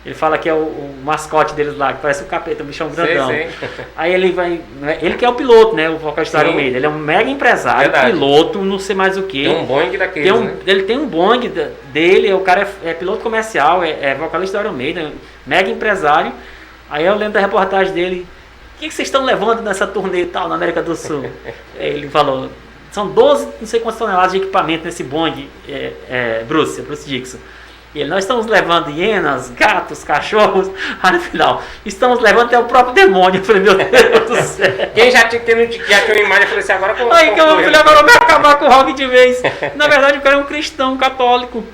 ele fala que é o mascote deles lá, que parece o capeta, o bichão grandão. Sei. Aí ele vai... Ele que é o piloto, né? O vocalista Iron Maiden. Ele é um mega empresário, piloto, não sei mais o que. Tem um Boeing daqueles, né? Ele tem um Boeing dele, o cara é piloto comercial, é vocalista Iron Maiden, mega empresário. Aí eu lembro da reportagem dele. O que vocês estão levando nessa turnê e tal, na América do Sul? Ele falou... São 12, não sei quantas toneladas de equipamento nesse Boeing, Bruce Dixon. E nós estamos levando hienas, gatos, cachorros. Aí no final, estamos levando até o próprio demônio. Eu falei, meu Deus do céu. Quem já tinha uma imagem, eu falei assim, agora como. Aí que eu falei, agora eu vou acabar com o rock de vez. Na verdade, o cara é um cristão católico.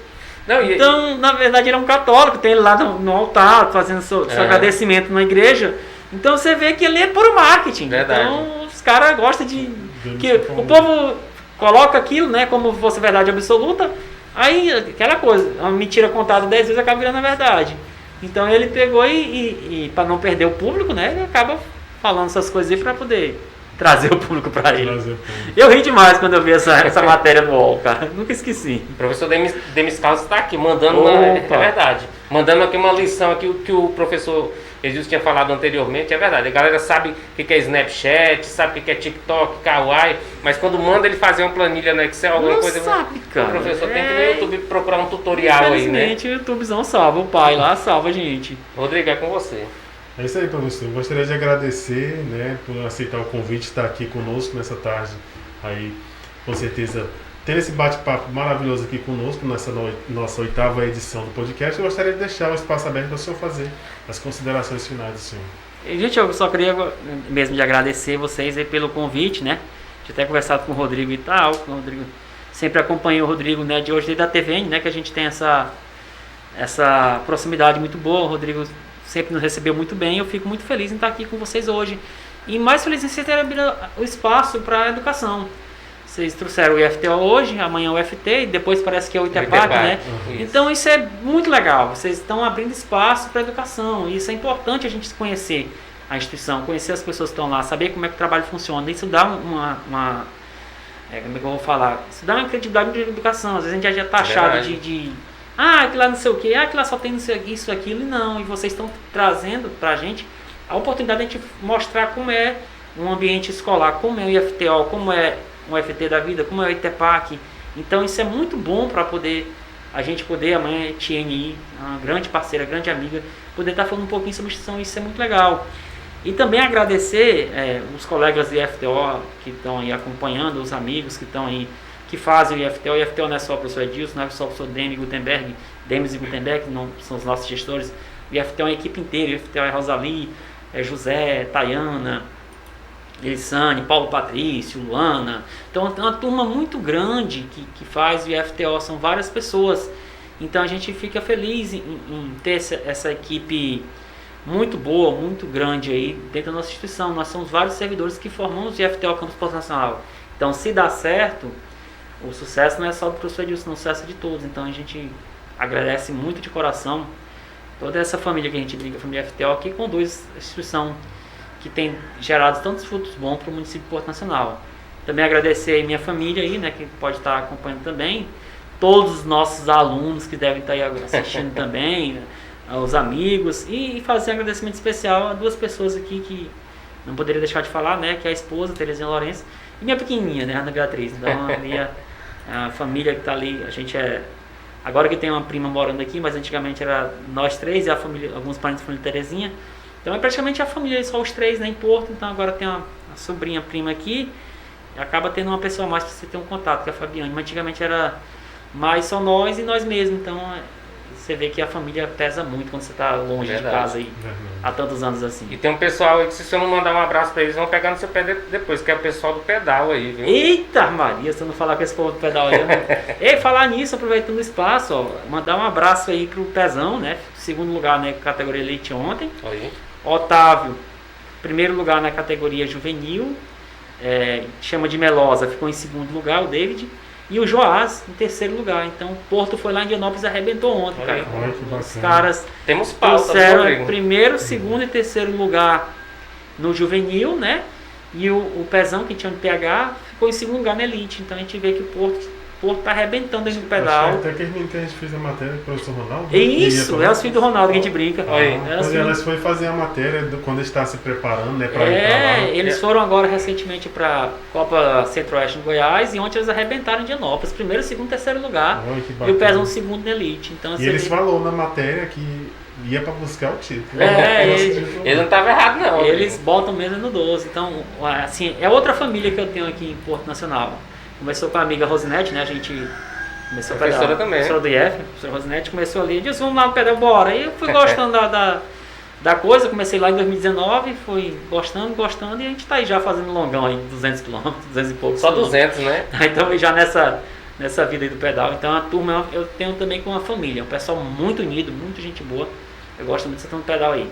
Não, então, na verdade, ele é um católico. Tem ele lá no altar, fazendo seu agradecimento na igreja. Então você vê que ele é puro marketing. Verdade. Então os caras gostam de. Que o povo coloca aquilo, né, como se fosse verdade absoluta. Aí, aquela coisa, uma mentira contada 10 vezes acaba virando a verdade. Então ele pegou e para não perder o público, né, ele acaba falando essas coisas aí para poder trazer o público para ele. Trazer o público. Eu ri demais quando eu vi essa matéria no UOL, cara. Nunca esqueci. O professor Demis Carlos está aqui, mandando Opa. é verdade. Mandando aqui uma lição aqui, que o professor Jesus tinha falado anteriormente, é verdade. A galera sabe o que é Snapchat, sabe o que é TikTok, Kawaii, mas quando manda ele fazer uma planilha no Excel, alguma Não coisa. sabe, cara. O professor tem que ir no YouTube procurar um tutorial aí, né? Infelizmente, o YouTubezão salva, o pai lá salva a gente. Rodrigo, é com você. É isso aí, professor. Eu gostaria de agradecer, né, por aceitar o convite, estar aqui conosco nessa tarde. Aí, com certeza, ter esse bate-papo maravilhoso aqui conosco nessa nossa 8ª edição do podcast. Eu gostaria de deixar o espaço aberto para o senhor fazer as considerações finais do senhor. E, gente, eu só queria mesmo de agradecer vocês aí pelo convite, né? De ter conversado com o Rodrigo e tal. O Rodrigo sempre acompanhei o Rodrigo, né, de hoje desde a TVN, né, que a gente tem essa proximidade muito boa. O Rodrigo sempre nos recebeu muito bem. Eu fico muito feliz em estar aqui com vocês hoje. E mais feliz em vocês terem abrido o espaço para a educação. Vocês trouxeram o IFTO hoje, amanhã o UFT, e depois parece que é o ITEPAC, né? Isso. Então isso é muito legal. Vocês estão abrindo espaço para a educação. E isso é importante a gente conhecer a instituição, conhecer as pessoas que estão lá, saber como é que o trabalho funciona. Isso dá como é que eu vou falar? Isso dá uma credibilidade de educação. Às vezes a gente já está taxado aquilo lá não sei o que, aquilo lá só tem isso, aquilo, e não. E vocês estão trazendo para a gente a oportunidade de a gente mostrar como é um ambiente escolar, como é o IFTO, como é um FT da vida, como é o ITEPAC. Então isso é muito bom para a gente poder, amanhã TNI, uma grande parceira, grande amiga, poder estar falando um pouquinho sobre instituição. Isso é muito legal. E também agradecer os colegas do IFTO que estão aí acompanhando, os amigos que estão aí, que fazem o IFTO. O IFTO não é só o professor Edilson, não é só o professor Demis e Gutenberg, não são os nossos gestores. O IFTO é a equipe inteira. O IFTO é Rosalie, José, Tayana, Elisane, Paulo Patrício, Luana. Então é uma turma muito grande que faz o IFTO, são várias pessoas. Então a gente fica feliz em ter essa equipe muito boa, muito grande aí dentro da nossa instituição. Nós somos vários servidores que formamos o IFTO Campus Porto Nacional. Então se dá certo, o sucesso não é só do professor Edilson, não, o sucesso é de todos. Então a gente agradece muito de coração toda essa família que a gente brinca, a família IFTO, que conduz a instituição, que tem gerado tantos frutos bons para o município de Porto Nacional. Também agradecer a minha família aí, né, que pode estar acompanhando também, todos os nossos alunos que devem estar aí assistindo também, os amigos, e fazer um agradecimento especial a 2 pessoas aqui que não poderia deixar de falar, né, que é a esposa, Terezinha Lourenço, e minha pequenininha, né, Ana Beatriz. Então ali a família que está ali, a gente agora que tem uma prima morando aqui, mas antigamente era nós 3 e a família, alguns parentes da família Terezinha. Então é praticamente a família, só os 3, né, em Porto. Então agora tem a sobrinha, prima aqui, e acaba tendo uma pessoa a mais para você ter um contato, que é a Fabiane. Mas antigamente era mais só nós e nós mesmos. Então você vê que a família pesa muito quando você está longe de casa aí, há tantos anos assim. E tem um pessoal aí que, se você não mandar um abraço para eles, vão pegar no seu pé depois, que é o pessoal do pedal aí, viu? Eita Maria, se eu não falar com esse povo do pedal aí. E falar nisso, aproveitando o espaço, ó, mandar um abraço aí pro Pezão, né? Segundo lugar na categoria Elite ontem. Aí. Otávio, primeiro lugar na categoria juvenil, chama de Melosa, ficou em segundo lugar, o David, e o Joás em terceiro lugar. Então o Porto foi lá em Indianópolis e arrebentou ontem, cara. Os caras temos pauta, trouxeram primeiro, segundo e terceiro lugar no juvenil, né? E o Pezão, que tinha de PH, ficou em segundo lugar na Elite. Então a gente vê que o Porto tá arrebentando aí no pedal. Até que a gente fez a matéria com o professor Ronaldo. Isso, é os filhos do Ronaldo que a gente brinca. Quando elas foram fazer a matéria quando eles estavam se preparando, né, para ir pra lá. Eles foram agora recentemente para Copa Centro-Oeste em Goiás, e ontem eles arrebentaram em Indianópolis, primeiro, segundo, terceiro lugar. E o Pezão segundo na Elite. Então, e eles falaram na matéria que ia para buscar o título. Eles não estavam errados não. Eles botam mesmo no 12. Então, assim, é outra família que eu tenho aqui em Porto Nacional. Começou com a amiga Rosinete, né? A gente começou a pedal. Professora também. Professora do IF, a professora Rosinete começou ali, disse, vamos lá no pedal, bora. Aí eu fui gostando da coisa, comecei lá em 2019, fui gostando, e a gente tá aí já fazendo longão aí, 200 km, 200 e poucos. Só 200, né? Então já nessa vida aí do pedal. Então a turma eu tenho também com a família, um pessoal muito unido, muita gente boa. Eu gosto muito dessa turma do pedal aí.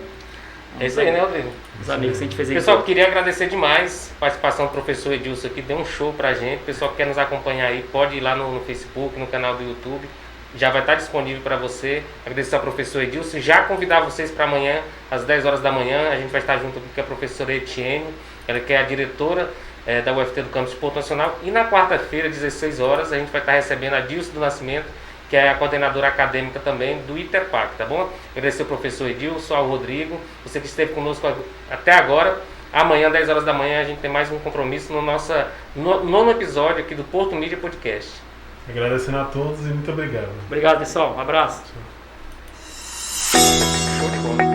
É isso aí, né, Rodrigo? Os amigos que a gente fez aí. Pessoal, queria agradecer demais a participação do professor Edilson aqui, deu um show pra gente. O pessoal que quer nos acompanhar aí, pode ir lá no Facebook, no canal do YouTube. já vai estar disponível para você. Agradecer ao professor Edilson, já convidar vocês para amanhã, às 10 horas da manhã, a gente vai estar junto com a professora Etienne, ela que é a diretora da UFT do Campus Porto Nacional, e na quarta-feira, 16 horas, a gente vai estar recebendo a Dilce do Nascimento, que é a coordenadora acadêmica também do ITERPAC, tá bom? Agradecer ao professor Edilson, ao Rodrigo, você que esteve conosco até agora. Amanhã, 10 horas da manhã, a gente tem mais um compromisso no nosso nono episódio aqui do Porto Mídia Podcast. Agradecendo a todos e muito obrigado. Obrigado, pessoal. Um abraço. Show de bola.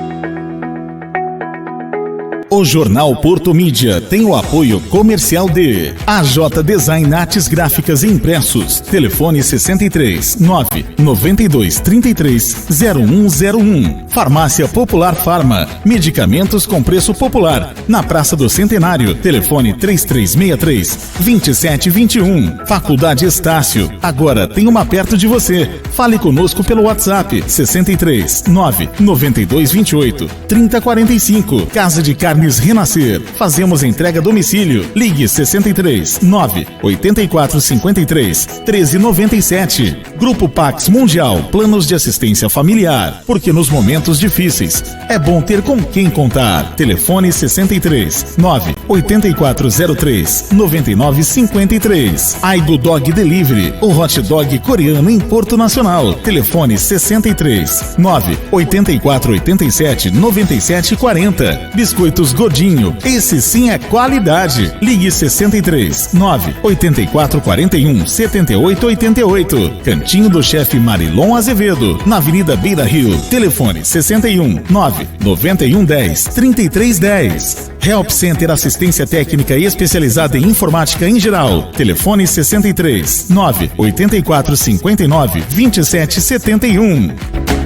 O Jornal Porto Mídia tem o apoio comercial de AJ Design Artes Gráficas e Impressos. Telefone 63 9 92 33 0101. Farmácia Popular Farma. Medicamentos com preço popular. Na Praça do Centenário. Telefone 3363 2721. Faculdade Estácio. Agora tem uma perto de você. Fale conosco pelo WhatsApp 63 9 92 28 3045. Casa de Carnes Renascer. Fazemos entrega a domicílio. Ligue 63 9 84 53 1397. Grupo Pax Mundial. Planos de assistência familiar. Porque nos momentos difíceis é bom ter com quem contar. Telefone 63 9 8403 9953. Aigo Dog Delivery. O hot dog coreano em Porto Nacional. Telefone 63 9 8487 9740. Biscoitos Godinho, esse sim é qualidade. Ligue 63 9 8441 7888. Cantinho do Chefe Marilon Azevedo, na Avenida Beira Rio. Telefone 61 9 9110 3310. Help Center Assistência Técnica e Especializada em Informática em geral. Telefone 63 9 84 59 2771.